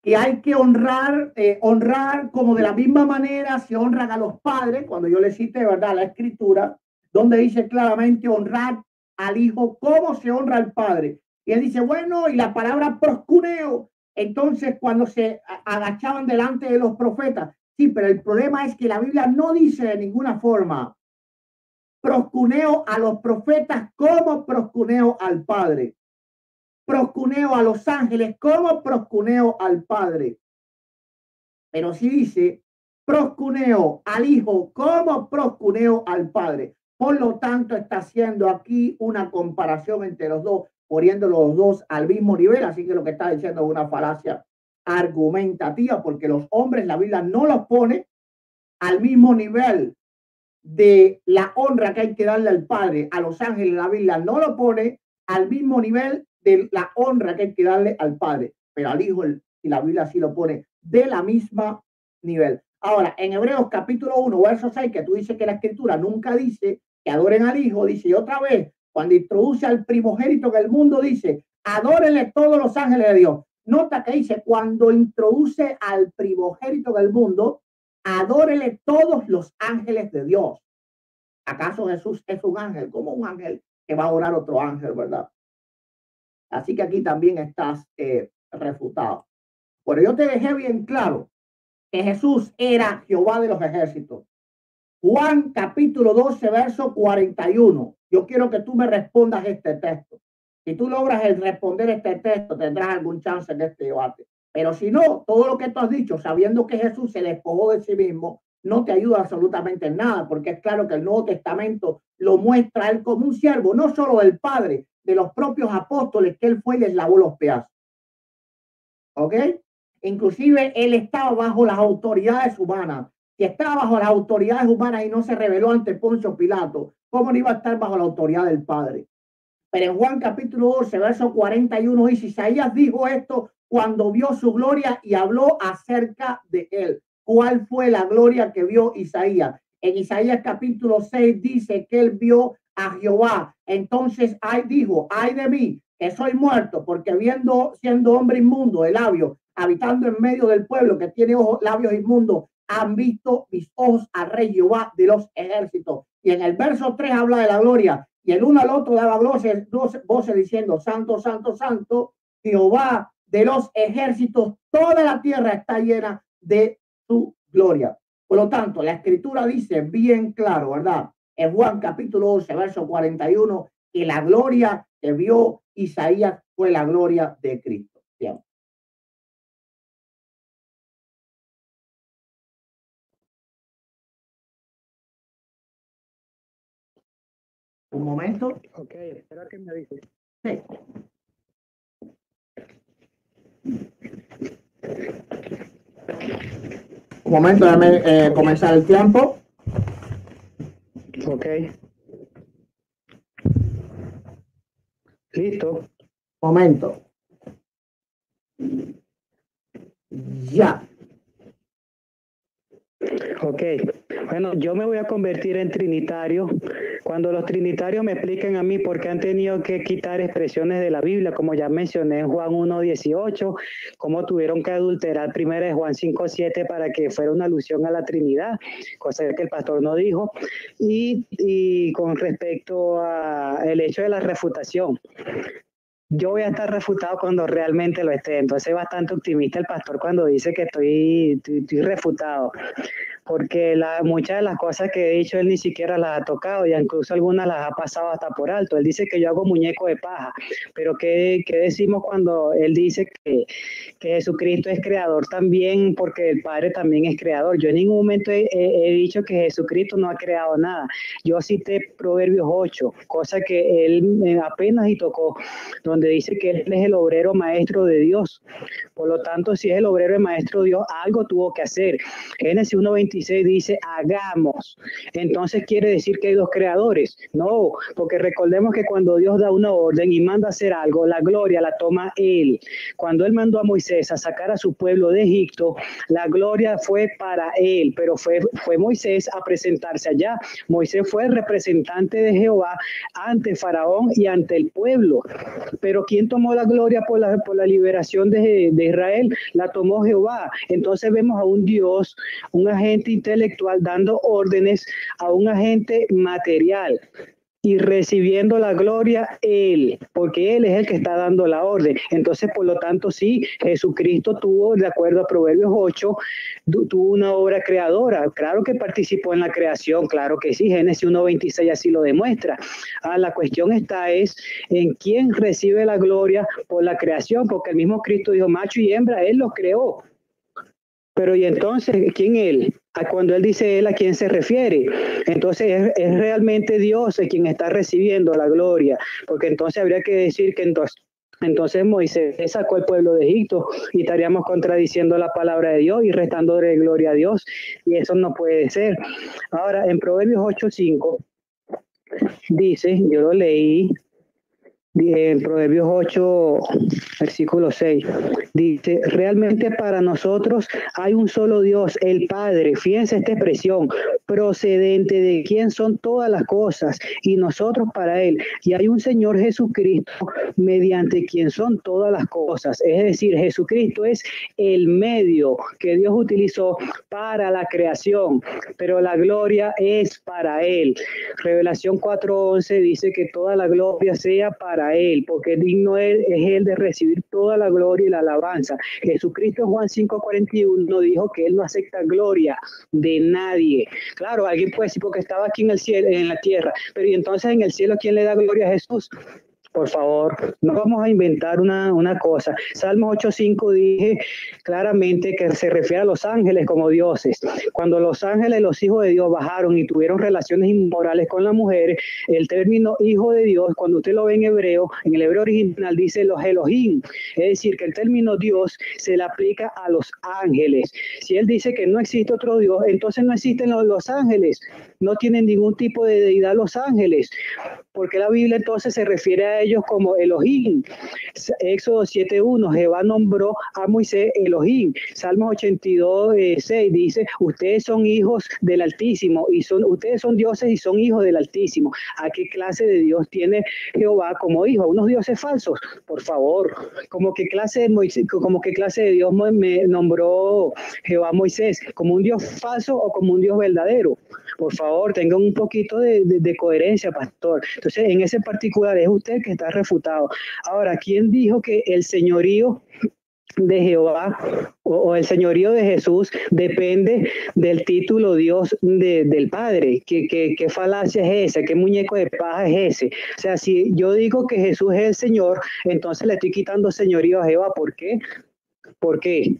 que hay que honrar como de la misma manera se honran a los padres, cuando yo le cité, ¿verdad?, la escritura, donde dice claramente honrar al hijo como se honra al padre. Y él dice, bueno, y la palabra proscuneo, entonces cuando se agachaban delante de los profetas, sí, pero el problema es que la Biblia no dice de ninguna forma proscuneo a los profetas como proscuneo al padre. Proscuneo a los ángeles como proscuneo al Padre. Pero sí dice proscuneo al Hijo como proscuneo al Padre. Por lo tanto, está haciendo aquí una comparación entre los dos, poniendo los dos al mismo nivel. Así que lo que está diciendo es una falacia argumentativa, porque los hombres, la Biblia no los pone al mismo nivel de la honra que hay que darle al Padre. A los ángeles, la Biblia no lo pone al mismo nivel de la honra que hay que darle al Padre, pero al Hijo, y la Biblia sí lo pone de la misma nivel. Ahora, en Hebreos capítulo 1, verso 6, que tú dices que la escritura nunca dice que adoren al Hijo, dice, y otra vez, cuando introduce al primogénito que el mundo dice, adórenle todos los ángeles de Dios. Nota que dice, cuando introduce al primogénito del mundo, adórele todos los ángeles de Dios. ¿Acaso Jesús es un ángel? Como un ángel que va a orar otro ángel, ¿verdad? Así que aquí también estás refutado. Pero yo te dejé bien claro que Jesús era Jehová de los ejércitos. Juan capítulo 12, verso 41. Yo quiero que tú me respondas este texto. Si tú logras responder este texto, tendrás algún chance en este debate. Pero si no, todo lo que tú has dicho, sabiendo que Jesús se despojó de sí mismo, no te ayuda absolutamente en nada, porque es claro que el Nuevo Testamento lo muestra a él como un siervo, no solo del Padre, de los propios apóstoles que él fue y les lavó los pies. ¿Ok? Inclusive él estaba bajo las autoridades humanas. Si estaba bajo las autoridades humanas y no se rebeló ante Poncio Pilato, ¿cómo no iba a estar bajo la autoridad del Padre? Pero en Juan capítulo 12, verso 41 dice, Isaías dijo esto cuando vio su gloria y habló acerca de él. ¿Cuál fue la gloria que vio Isaías? En Isaías capítulo 6 dice que él vio a Jehová. Entonces dijo, ay de mí, que soy muerto, porque siendo hombre inmundo de labios, habitando en medio del pueblo que tiene labios inmundos, han visto mis ojos al rey Jehová de los ejércitos. Y en el verso 3 habla de la gloria. Y el uno al otro daba voces diciendo, santo, santo, santo, Jehová de los ejércitos, toda la tierra está llena de su gloria. Por lo tanto, la escritura dice bien claro, ¿verdad? En Juan capítulo 12, verso 41, que la gloria que vio Isaías fue la gloria de Cristo. Bien. Un momento. Ok, espera que me dices. Sí. Un momento, déjame comenzar el tiempo. Ok. Listo. Momento. Ya. Ok, bueno, yo me voy a convertir en trinitario. Cuando los trinitarios me expliquen a mí por qué han tenido que quitar expresiones de la Biblia, como ya mencioné en Juan 1:18, cómo tuvieron que adulterar primero de Juan 5:7 para que fuera una alusión a la Trinidad, cosa que el pastor no dijo, y con respecto al hecho de la refutación. Yo voy a estar refutado cuando realmente lo esté, entonces es bastante optimista el pastor cuando dice que estoy refutado, porque muchas de las cosas que he dicho él ni siquiera las ha tocado, y incluso algunas las ha pasado hasta por alto. Él dice que yo hago muñeco de paja, pero ¿qué decimos cuando él dice que Jesucristo es creador también, porque el Padre también es creador? Yo en ningún momento he dicho que Jesucristo no ha creado nada. Yo cité Proverbios 8, cosa que él apenas y tocó, donde dice que él es el obrero maestro de Dios. Por lo tanto, si es el obrero maestro de Dios, algo tuvo que hacer. Génesis 1:26 dice, hagamos. Entonces quiere decir que hay dos creadores. No, porque recordemos que cuando Dios da una orden y manda a hacer algo, la gloria la toma él. Cuando él mandó a Moisés a sacar a su pueblo de Egipto, la gloria fue para él, pero fue Moisés a presentarse allá. Moisés fue el representante de Jehová ante Faraón y ante el pueblo. Pero ¿quién tomó la gloria por la liberación de Israel? La tomó Jehová. Entonces vemos a un Dios, un agente intelectual dando órdenes a un agente material y recibiendo la gloria él, porque él es el que está dando la orden. Entonces, por lo tanto, sí, Jesucristo tuvo, de acuerdo a Proverbios 8, tuvo una obra creadora. Claro que participó en la creación, claro que sí, Génesis 1:26 así lo demuestra. La cuestión está es en quién recibe la gloria por la creación, porque el mismo Cristo dijo, macho y hembra, él los creó. Pero ¿y entonces quién él? Cuando él dice él, ¿a quién se refiere? Entonces es realmente Dios el quien está recibiendo la gloria, porque entonces habría que decir que entonces Moisés sacó al pueblo de Egipto y estaríamos contradiciendo la palabra de Dios y restándole gloria a Dios, y eso no puede ser. Ahora, en Proverbios 8:5 dice, yo lo leí, en Proverbios 8, versículo 6, dice, realmente para nosotros hay un solo Dios, el Padre, fíjense esta expresión, procedente de quien son todas las cosas, y nosotros para Él, y hay un Señor Jesucristo, mediante quien son todas las cosas, es decir, Jesucristo es el medio que Dios utilizó para la creación, pero la gloria es para Él. Revelación 4:11 dice que toda la gloria sea para Él, porque digno es Él de recibir toda la gloria y la alabanza. Jesucristo en Juan 5:41 dijo que Él no acepta gloria de nadie. Claro, alguien puede decir porque estaba aquí en el cielo, en la tierra, pero ¿y entonces en el cielo quién le da gloria a Jesús? Por favor, no vamos a inventar una cosa. Salmos 8:5 dije claramente que se refiere a los ángeles como dioses. Cuando los ángeles, los hijos de Dios, bajaron y tuvieron relaciones inmorales con las mujeres, el término hijo de Dios, cuando usted lo ve en hebreo, en el hebreo original dice los Elohim. Es decir, que el término Dios se le aplica a los ángeles. Si él dice que no existe otro Dios, entonces no existen los ángeles. No tienen ningún tipo de deidad los ángeles. Porque la Biblia entonces se refiere a ellos como Elohim. Éxodo 7:1, Jehová nombró a Moisés Elohim. Salmos 82:6 dice, ustedes son hijos del Altísimo, ustedes son dioses y son hijos del Altísimo. ¿A qué clase de Dios tiene Jehová como hijo? ¿A unos dioses falsos? Por favor, ¿como qué clase de Dios me nombró Jehová a Moisés? ¿Como un Dios falso o como un Dios verdadero? Por favor, tengan un poquito de coherencia, pastor. Entonces, en ese particular es usted que está refutado. Ahora, ¿quién dijo que el señorío de Jehová o el señorío de Jesús depende del título Dios del Padre? ¿Qué falacia es esa? ¿Qué muñeco de paja es ese? O sea, si yo digo que Jesús es el Señor, entonces le estoy quitando señorío a Jehová. ¿Por qué? ¿Por qué?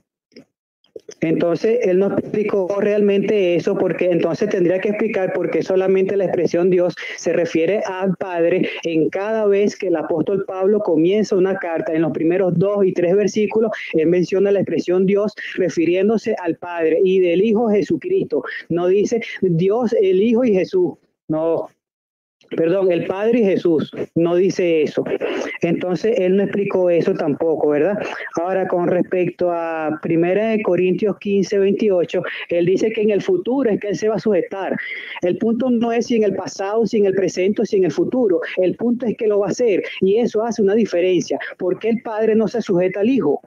Entonces, él no explicó realmente eso, porque entonces tendría que explicar por qué solamente la expresión Dios se refiere al Padre en cada vez que el apóstol Pablo comienza una carta. En los primeros 2 y 3 versículos, él menciona la expresión Dios refiriéndose al Padre y del Hijo Jesucristo. No dice Dios, el Hijo y Jesús. No. Perdón, el Padre y Jesús, no dice eso. Entonces, él no explicó eso tampoco, ¿verdad? Ahora, con respecto a 1 Corintios 15, 28, él dice que en el futuro es que él se va a sujetar. El punto no es si en el pasado, si en el presente o si en el futuro. El punto es que lo va a hacer y eso hace una diferencia. ¿Por qué el Padre no se sujeta al Hijo?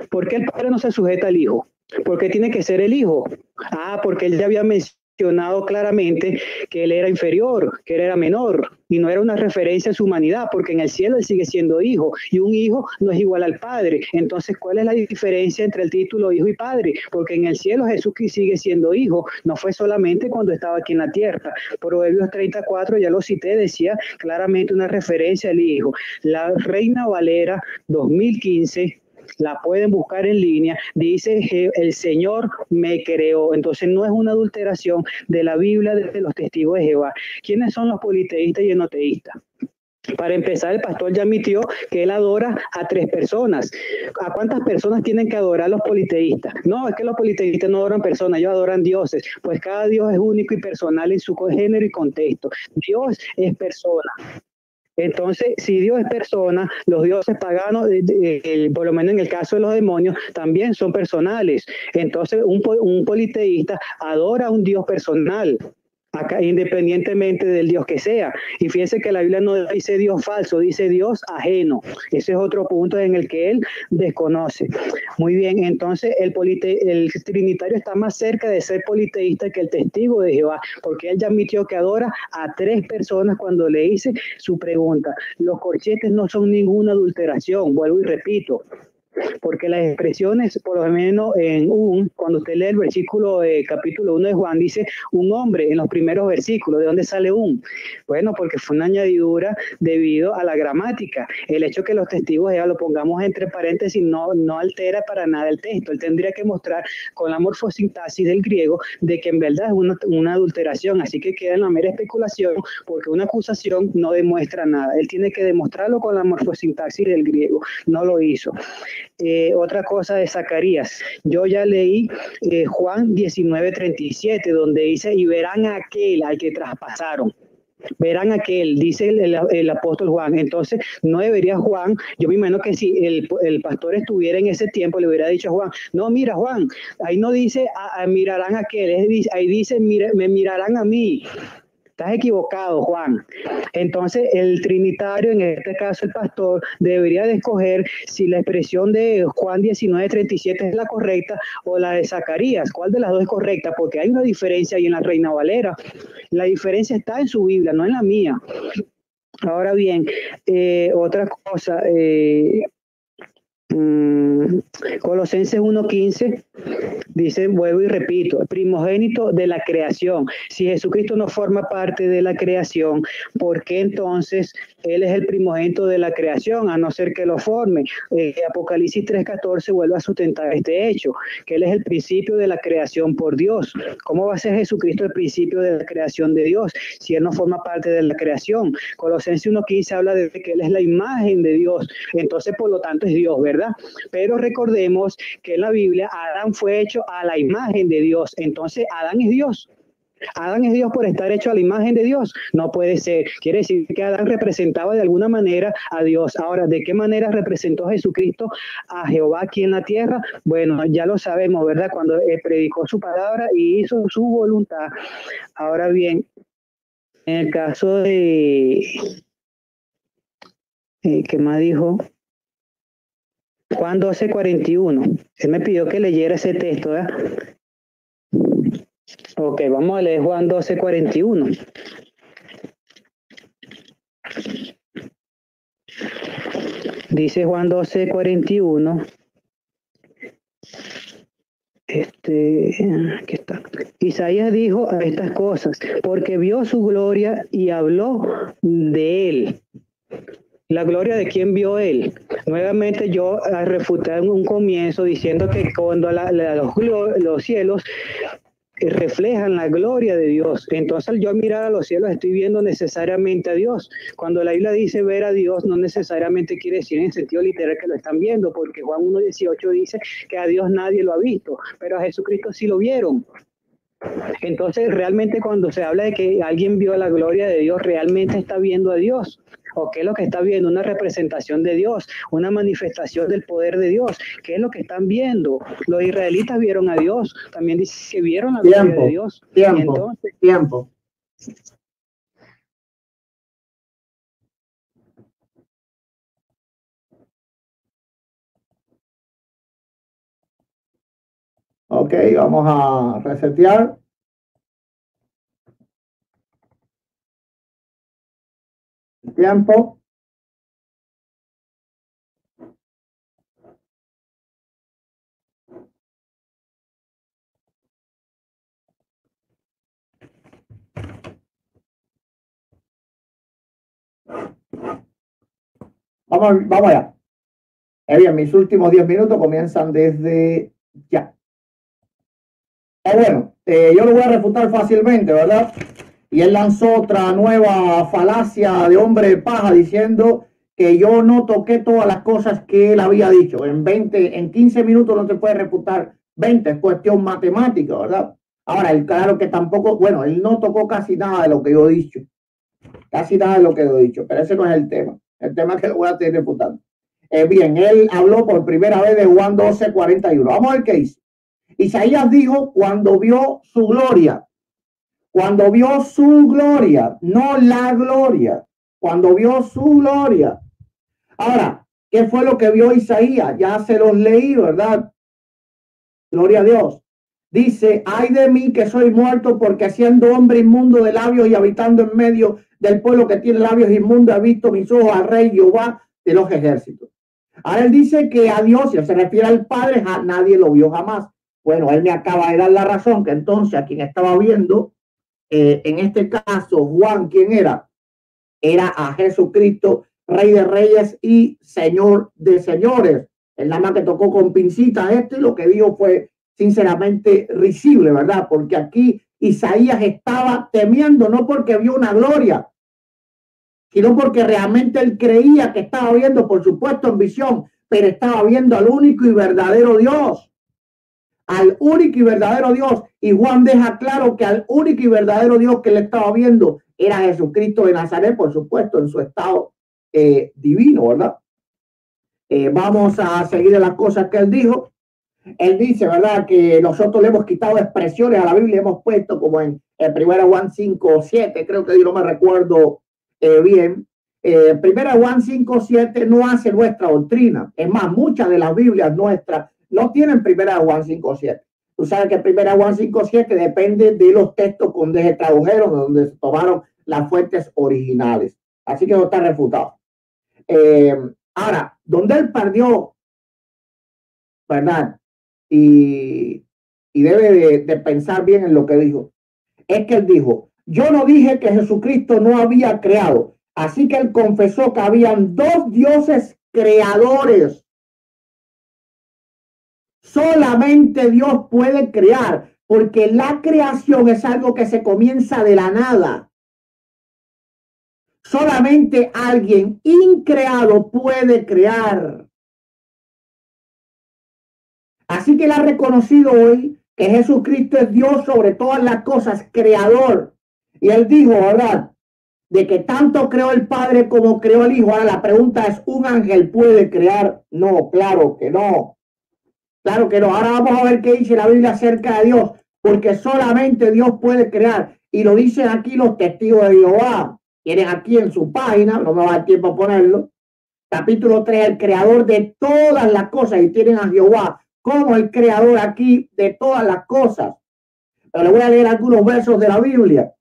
¿Por qué el Padre no se sujeta al Hijo? ¿Por qué tiene que ser el Hijo? Porque él ya había mencionado claramente que él era inferior, que él era menor, y no era una referencia a su humanidad, porque en el cielo él sigue siendo hijo, y un hijo no es igual al padre. Entonces, ¿cuál es la diferencia entre el título hijo y padre? Porque en el cielo Jesús sigue siendo hijo, no fue solamente cuando estaba aquí en la tierra. Proverbios 34, ya lo cité, decía claramente una referencia al hijo. La Reina Valera 2015, la pueden buscar en línea, dice que el Señor me creó. Entonces no es una adulteración de la Biblia de los testigos de Jehová. ¿Quiénes son los politeístas y enoteístas? Para empezar, el pastor ya admitió que él adora a 3 personas. ¿A cuántas personas tienen que adorar los politeístas? No, es que los politeístas no adoran personas, ellos adoran dioses. Pues cada Dios es único y personal en su género y contexto. Dios es persona. Entonces, si Dios es persona, los dioses paganos, por lo menos en el caso de los demonios, también son personales. Entonces, un politeísta adora a un Dios personal, acá, independientemente del Dios que sea. Y fíjense que la Biblia no dice Dios falso, dice Dios ajeno. Ese es otro punto en el que él desconoce. Muy bien, entonces el trinitario está más cerca de ser politeísta que el testigo de Jehová, porque él ya admitió que adora a 3 personas cuando le hice su pregunta. Los corchetes no son ninguna adulteración, vuelvo y repito. Porque las expresiones, por lo menos cuando usted lee el versículo capítulo 1 de Juan, dice un hombre en los primeros versículos. ¿De dónde sale un? Bueno, porque fue una añadidura debido a la gramática. El hecho que los testigos ya lo pongamos entre paréntesis no altera para nada el texto. Él tendría que mostrar con la morfosintaxis del griego de que en verdad es una adulteración, así que queda en la mera especulación, porque una acusación no demuestra nada. Él tiene que demostrarlo con la morfosintaxis del griego. No lo hizo. Otra cosa de Zacarías, yo ya leí Juan 19:37, donde dice, y verán a aquel al que traspasaron. Verán aquel, dice el apóstol Juan. Entonces, no debería Juan, yo me imagino que si el pastor estuviera en ese tiempo, le hubiera dicho a Juan, no, mira Juan, ahí no dice mirarán a aquel, ahí dice me mirarán a mí. Estás equivocado, Juan. Entonces, el trinitario, en este caso el pastor, debería de escoger si la expresión de Juan 19:37 es la correcta o la de Zacarías. ¿Cuál de las dos es correcta? Porque hay una diferencia ahí en la Reina Valera. La diferencia está en su Biblia, no en la mía. Ahora bien, otra cosa, Colosenses 1:15 dice, vuelvo y repito, primogénito de la creación. Si Jesucristo no forma parte de la creación, ¿por qué entonces Él es el primogénito de la creación, a no ser que lo forme? Apocalipsis 3:14 vuelve a sustentar este hecho, que Él es el principio de la creación por Dios. ¿Cómo va a ser Jesucristo el principio de la creación de Dios si Él no forma parte de la creación? Colosenses 1:15 habla de que Él es la imagen de Dios, entonces por lo tanto es Dios, ¿verdad? Pero recordemos que en la Biblia Adán fue hecho a la imagen de Dios, entonces Adán es Dios. Adán es Dios por estar hecho a la imagen de Dios. No puede ser. Quiere decir que Adán representaba de alguna manera a Dios. Ahora, ¿de qué manera representó Jesucristo a Jehová aquí en la tierra? Bueno, ya lo sabemos, ¿verdad? Cuando predicó su palabra y hizo su voluntad. Ahora bien, en el caso de... ¿qué más dijo? Juan 12:41. Él me pidió que leyera ese texto, ¿verdad? Ok, vamos a leer Juan 12:41. Dice Juan 12:41. Aquí está. Isaías dijo a estas cosas, porque vio su gloria y habló de él. ¿La gloria de quién vio él? Nuevamente yo refuté en un comienzo diciendo que cuando los cielos reflejan la gloria de Dios, entonces al yo mirar a los cielos estoy viendo necesariamente a Dios. Cuando la Biblia dice ver a Dios, no necesariamente quiere decir en sentido literal que lo están viendo, porque Juan 1:18 dice que a Dios nadie lo ha visto, pero a Jesucristo sí lo vieron. Entonces, realmente cuando se habla de que alguien vio la gloria de Dios, realmente está viendo a Dios. ¿O qué es lo que está viendo? Una representación de Dios, una manifestación del poder de Dios. ¿Qué es lo que están viendo? Los israelitas vieron a Dios, también dice que vieron la gloria de Dios. Tiempo. Ok, vamos a resetear. Tiempo. Vamos allá. Bien, mis últimos 10 minutos comienzan desde ya. Bueno, yo lo voy a refutar fácilmente, ¿verdad? Y él lanzó otra nueva falacia de hombre de paja diciendo que yo no toqué todas las cosas que él había dicho. En 15 minutos no se puede refutar 20, es cuestión matemática, ¿verdad? Ahora, él claro que tampoco, bueno, él no tocó casi nada de lo que yo he dicho. Casi nada de lo que yo he dicho, pero ese no es el tema. El tema que lo voy a estar refutando. Bien, él habló por primera vez de Juan 12:41. Vamos a ver qué dice. Isaías dijo cuando vio su gloria, no la gloria, cuando vio su gloria. Ahora, ¿qué fue lo que vio Isaías? Ya se los leí, ¿verdad? Gloria a Dios. Dice, ay de mí que soy muerto porque siendo hombre inmundo de labios y habitando en medio del pueblo que tiene labios inmundos, he visto mis ojos al rey Jehová de los ejércitos. Ahora él dice que a Dios, si se refiere al Padre, nadie lo vio jamás. Bueno, él me acaba de dar la razón que entonces a quien estaba viendo, en este caso, Juan, ¿quién era? Era a Jesucristo, Rey de Reyes y Señor de Señores. El nada más que tocó con pincita esto y lo que dijo fue sinceramente risible, ¿verdad? Porque aquí Isaías estaba temiendo, no porque vio una gloria, sino porque realmente él creía que estaba viendo, por supuesto, en visión, pero estaba viendo al único y verdadero Dios. Al único y verdadero Dios. Y Juan deja claro que al único y verdadero Dios que le estaba viendo era Jesucristo de Nazaret, por supuesto, en su estado divino, ¿verdad? Vamos a seguir en las cosas que él dijo. Él dice, ¿verdad?, que nosotros le hemos quitado expresiones a la Biblia, hemos puesto como en 1 Juan 5:7, creo que yo no me recuerdo bien. 1 Juan 5:7 no hace nuestra doctrina. Es más, muchas de las Biblias nuestras no tienen 1 Juan 5:7. Tú sabes que 1 Juan 5:7 depende de los textos donde se tradujeron, donde se tomaron las fuentes originales. Así que no está refutado. Ahora, donde él perdió, ¿verdad? Y debe de pensar bien en lo que dijo. Es que él dijo, yo no dije que Jesucristo no había creado. Así que él confesó que habían dos dioses creadores. Solamente Dios puede crear, porque la creación es algo que se comienza de la nada. Solamente alguien increado puede crear. Así que él ha reconocido hoy que Jesucristo es Dios sobre todas las cosas, creador. Y él dijo, ¿verdad?, de que tanto creó el Padre como creó el Hijo. Ahora la pregunta es, ¿un ángel puede crear? No, claro que no. Claro que no. Ahora vamos a ver qué dice la Biblia acerca de Dios, porque solamente Dios puede crear. Y lo dicen aquí los testigos de Jehová. Tienen aquí en su página, no me va a dar tiempo a ponerlo. Capítulo 3, el creador de todas las cosas. Y tienen a Jehová como el creador aquí de todas las cosas. Pero le voy a leer algunos versos de la Biblia.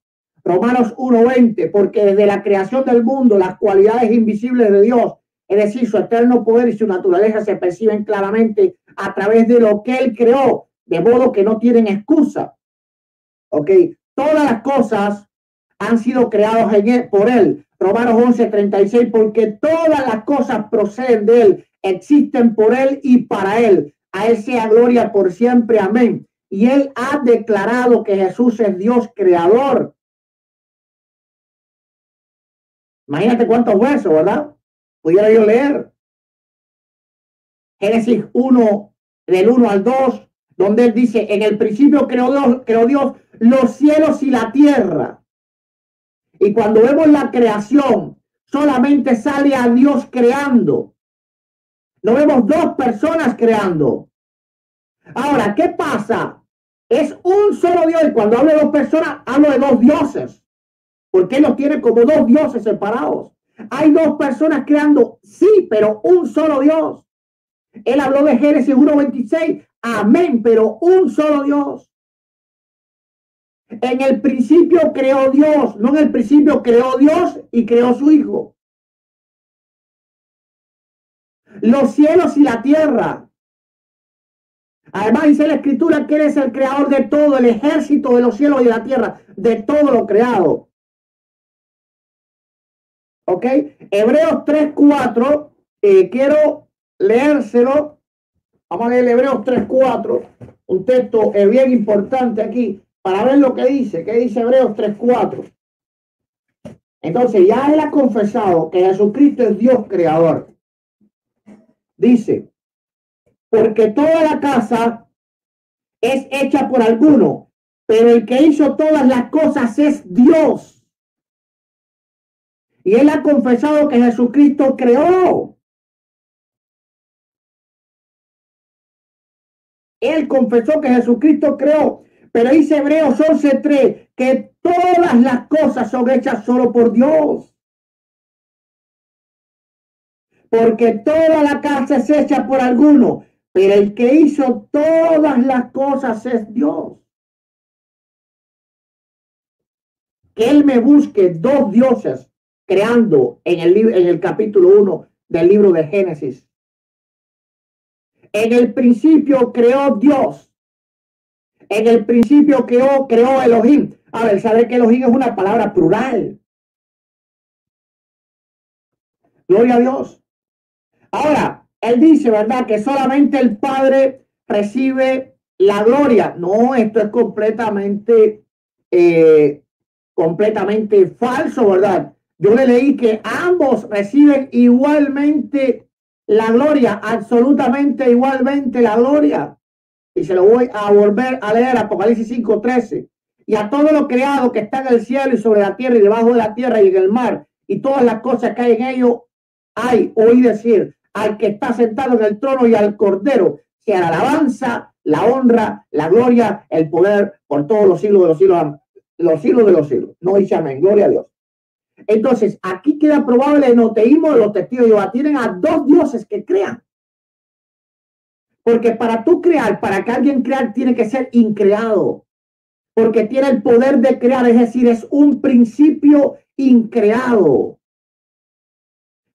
Romanos 1:20, porque desde la creación del mundo las cualidades invisibles de Dios, es decir, su eterno poder y su naturaleza, se perciben claramente a través de lo que él creó, de modo que no tienen excusa. Ok, todas las cosas han sido creadas por él. Romanos 11:36, porque todas las cosas proceden de él, existen por él y para él. A él sea gloria por siempre. Amén. Y él ha declarado que Jesús es Dios creador. Imagínate cuántos versos, ¿verdad? Pudiera yo leer. Génesis 1, del 1 al 2, donde él dice, en el principio creó Dios los cielos y la tierra. Y cuando vemos la creación, solamente sale a Dios creando. No vemos dos personas creando. Ahora, ¿qué pasa? Es un solo Dios. Y cuando hablo de dos personas, hablo de dos dioses. Porque él los tiene como dos dioses separados. Hay dos personas creando, sí, pero un solo Dios. Él habló de Génesis 1:26. Amén, pero un solo Dios. En el principio creó Dios, no en el principio creó Dios y creó su Hijo. Los cielos y la tierra. Además dice la Escritura que Él es el creador de todo, el ejército de los cielos y de la tierra, de todo lo creado. ¿Ok? Hebreos 3:4, quiero leérselo. Vamos a leer Hebreos 3:4, un texto bien importante aquí, para ver lo que dice. ¿Qué dice Hebreos 3:4? Entonces ya él ha confesado que Jesucristo es Dios creador. Dice, porque toda la casa es hecha por alguno, pero el que hizo todas las cosas es Dios. Y él ha confesado que Jesucristo creó. Él confesó que Jesucristo creó. Pero dice Hebreos 11:3 que todas las cosas son hechas solo por Dios. Porque toda la casa es hecha por alguno, pero el que hizo todas las cosas es Dios. Que él me busque dos dioses creando en el capítulo 1 del libro de Génesis. En el principio creó Dios. En el principio creó Elohim. A ver, sabe que Elohim es una palabra plural. Gloria a Dios. Ahora, él dice, ¿verdad?, que solamente el Padre recibe la gloria. No, esto es completamente falso, ¿verdad? Yo le leí que ambos reciben igualmente la gloria, absolutamente igualmente la gloria. Y se lo voy a volver a leer, Apocalipsis 5:13. Y a todo lo creado que está en el cielo y sobre la tierra y debajo de la tierra y en el mar, y todas las cosas que hay en ello, oí decir, al que está sentado en el trono y al Cordero, sea la alabanza, la honra, la gloria, el poder por todos los siglos de los siglos, los siglos de los siglos. No dice amén, gloria a Dios. Entonces, aquí queda probable el enoteísmo de los testigos de Jehová. Tienen a dos dioses que crean. Porque para tú crear, para que alguien crear, tiene que ser increado. Porque tiene el poder de crear, es decir, es un principio increado.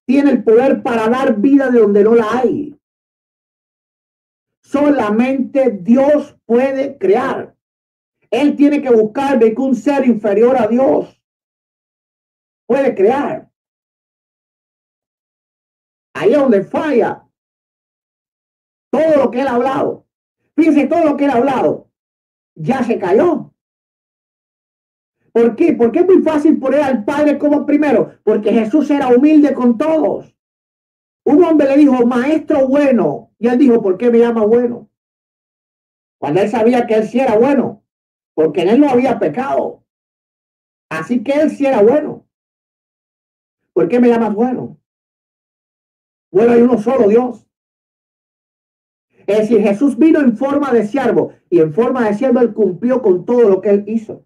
Tiene el poder para dar vida de donde no la hay. Solamente Dios puede crear. Él tiene que buscar de que un ser inferior a Dios puede crear. Ahí es donde falla todo lo que él ha hablado. Fíjense, todo lo que él ha hablado ya se cayó. ¿Por qué? Porque es muy fácil poner al Padre como primero. Porque Jesús era humilde con todos. Un hombre le dijo, maestro bueno. Y él dijo, ¿por qué me llama bueno? Cuando él sabía que él sí era bueno. Porque en él no había pecado. Así que él sí era bueno. ¿Por qué me llamas bueno? Bueno, hay uno solo Dios. Es decir, Jesús vino en forma de siervo. Y en forma de siervo él cumplió con todo lo que él hizo.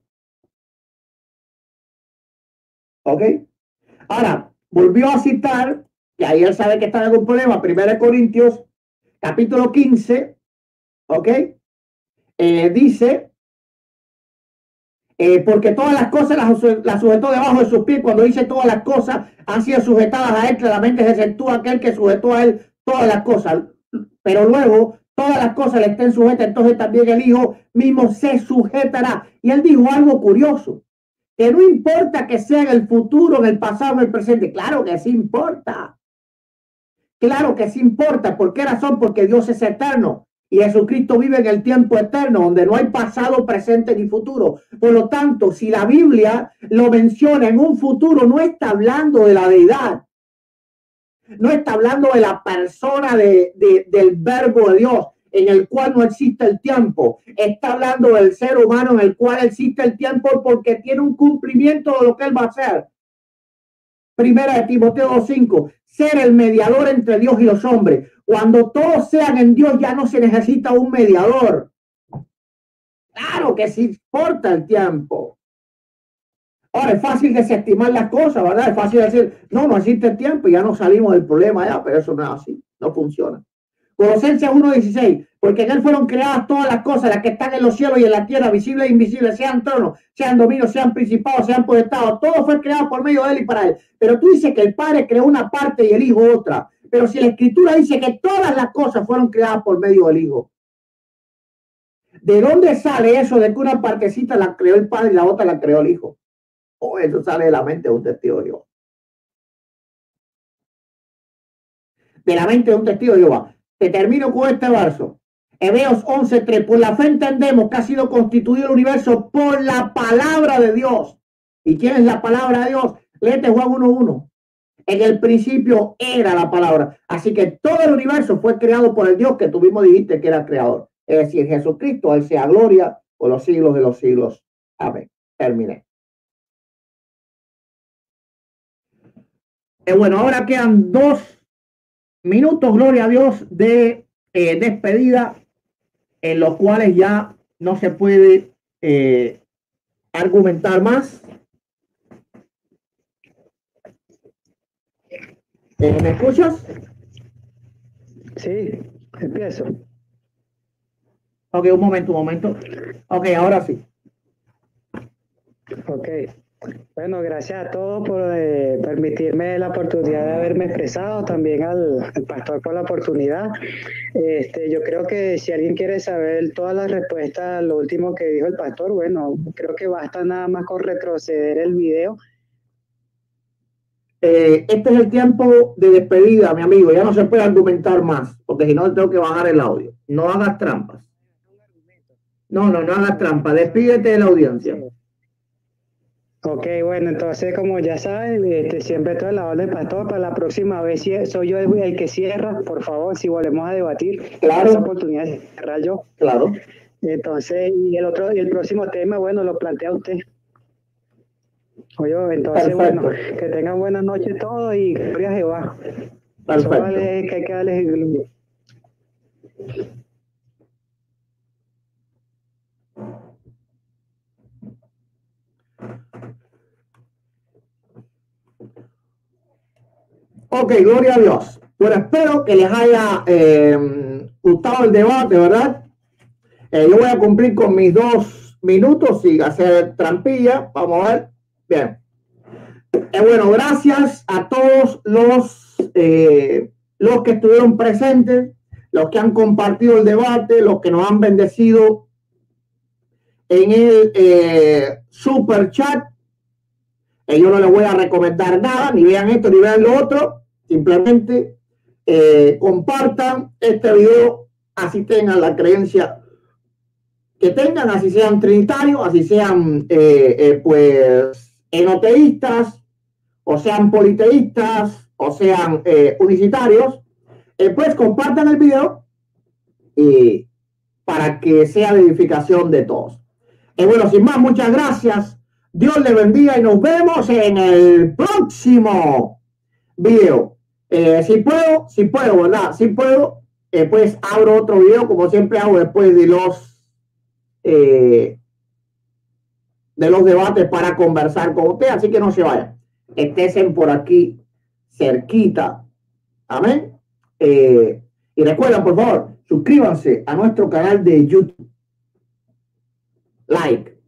¿Ok? Ahora, volvió a citar, que ahí él sabe que está en algún problema, 1 Corintios, capítulo 15, ¿ok? Dice, porque todas las cosas las sujetó debajo de sus pies. Cuando dice todas las cosas han sido sujetadas a él, claramente se exceptúa aquel que sujetó a él todas las cosas. Pero luego, todas las cosas le estén sujetas, entonces también el Hijo mismo se sujetará. Y él dijo algo curioso. Que no importa que sea en el futuro, en el pasado, en el presente. Claro que sí importa. Claro que sí importa. ¿Por qué razón? Porque Dios es eterno. Y Jesucristo vive en el tiempo eterno, donde no hay pasado, presente ni futuro. Por lo tanto, si la Biblia lo menciona en un futuro, no está hablando de la deidad. No está hablando de la persona del verbo de Dios. en el cual no existe el tiempo. Está hablando del ser humano en el cual existe el tiempo porque tiene un cumplimiento de lo que él va a hacer. Primera de Timoteo 2:5, ser el mediador entre Dios y los hombres. Cuando todos sean en Dios ya no se necesita un mediador. Claro que sí importa el tiempo. Ahora es fácil desestimar las cosas, ¿verdad? Es fácil decir, no existe tiempo y ya no salimos del problema ya, pero eso no es así, no funciona. Colosenses 1:16, porque en él fueron creadas todas las cosas, las que están en los cielos y en la tierra, visibles e invisibles, sean tronos, sean dominios, sean principados, sean potestados, todo fue creado por medio de él y para él. Pero tú dices que el Padre creó una parte y el Hijo otra, pero si la Escritura dice que todas las cosas fueron creadas por medio del Hijo, ¿de dónde sale eso de que una partecita la creó el Padre y la otra la creó el Hijo? O eso sale de la mente de un testigo de Jehová. De la mente de un testigo de Jehová. Te termino con este verso. Hebreos 11:3. Por la fe entendemos que ha sido constituido el universo por la palabra de Dios. ¿Y quién es la palabra de Dios? Léete Juan 1:1. En el principio era la palabra. Así que todo el universo fue creado por el Dios que tú mismo dijiste que era creador. Es decir, Jesucristo, él sea gloria por los siglos de los siglos. Amén. Terminé. Bueno, ahora quedan 2 minutos, gloria a Dios, de despedida, en los cuales ya no se puede argumentar más. ¿Me escuchas? Sí, empiezo. Ok, un momento. Ok, ahora sí. Ok. Bueno, gracias a todos por permitirme la oportunidad de haberme expresado, también al pastor por la oportunidad. Yo creo que si alguien quiere saber todas las respuestas a lo último que dijo el pastor, bueno, creo que basta nada más con retroceder el video. Este es el tiempo de despedida, mi amigo. Ya no se puede argumentar más, porque si no tengo que bajar el audio. No hagas trampas. No hagas trampas. Despídete de la audiencia. Ok, bueno, entonces como ya saben, siempre estoy en la orden del pastor. Para la próxima vez, si soy yo el que cierra, por favor, si volvemos a debatir, claro, esa oportunidad de cerrar yo. Claro. Entonces, y el próximo tema, bueno, lo plantea usted. Oye, entonces, perfecto. Bueno, que tengan buenas noches todos y gloria a Jehová. Perfecto. Vale, que hay que darles el... Ok, gloria a Dios. Bueno, espero que les haya gustado el debate, ¿verdad? Yo voy a cumplir con mis 2 minutos sin hacer trampilla. Vamos a ver. Bien. Bueno, gracias a todos los que estuvieron presentes, los que han compartido el debate, los que nos han bendecido en el super chat. Yo no les voy a recomendar nada, ni vean esto, ni vean lo otro. Simplemente compartan este video, así tengan la creencia que tengan, así sean trinitarios, así sean pues enoteístas, o sean politeístas, o sean unicitarios. Pues compartan el video para que sea de edificación de todos. Bueno, sin más, muchas gracias. Dios le bendiga y nos vemos en el próximo video. Si puedo, ¿verdad? Si puedo, pues abro otro video como siempre hago después de los debates para conversar con usted. Así que no se vayan. Estén por aquí cerquita. Amén. Y recuerden, por favor, suscríbanse a nuestro canal de YouTube. Like.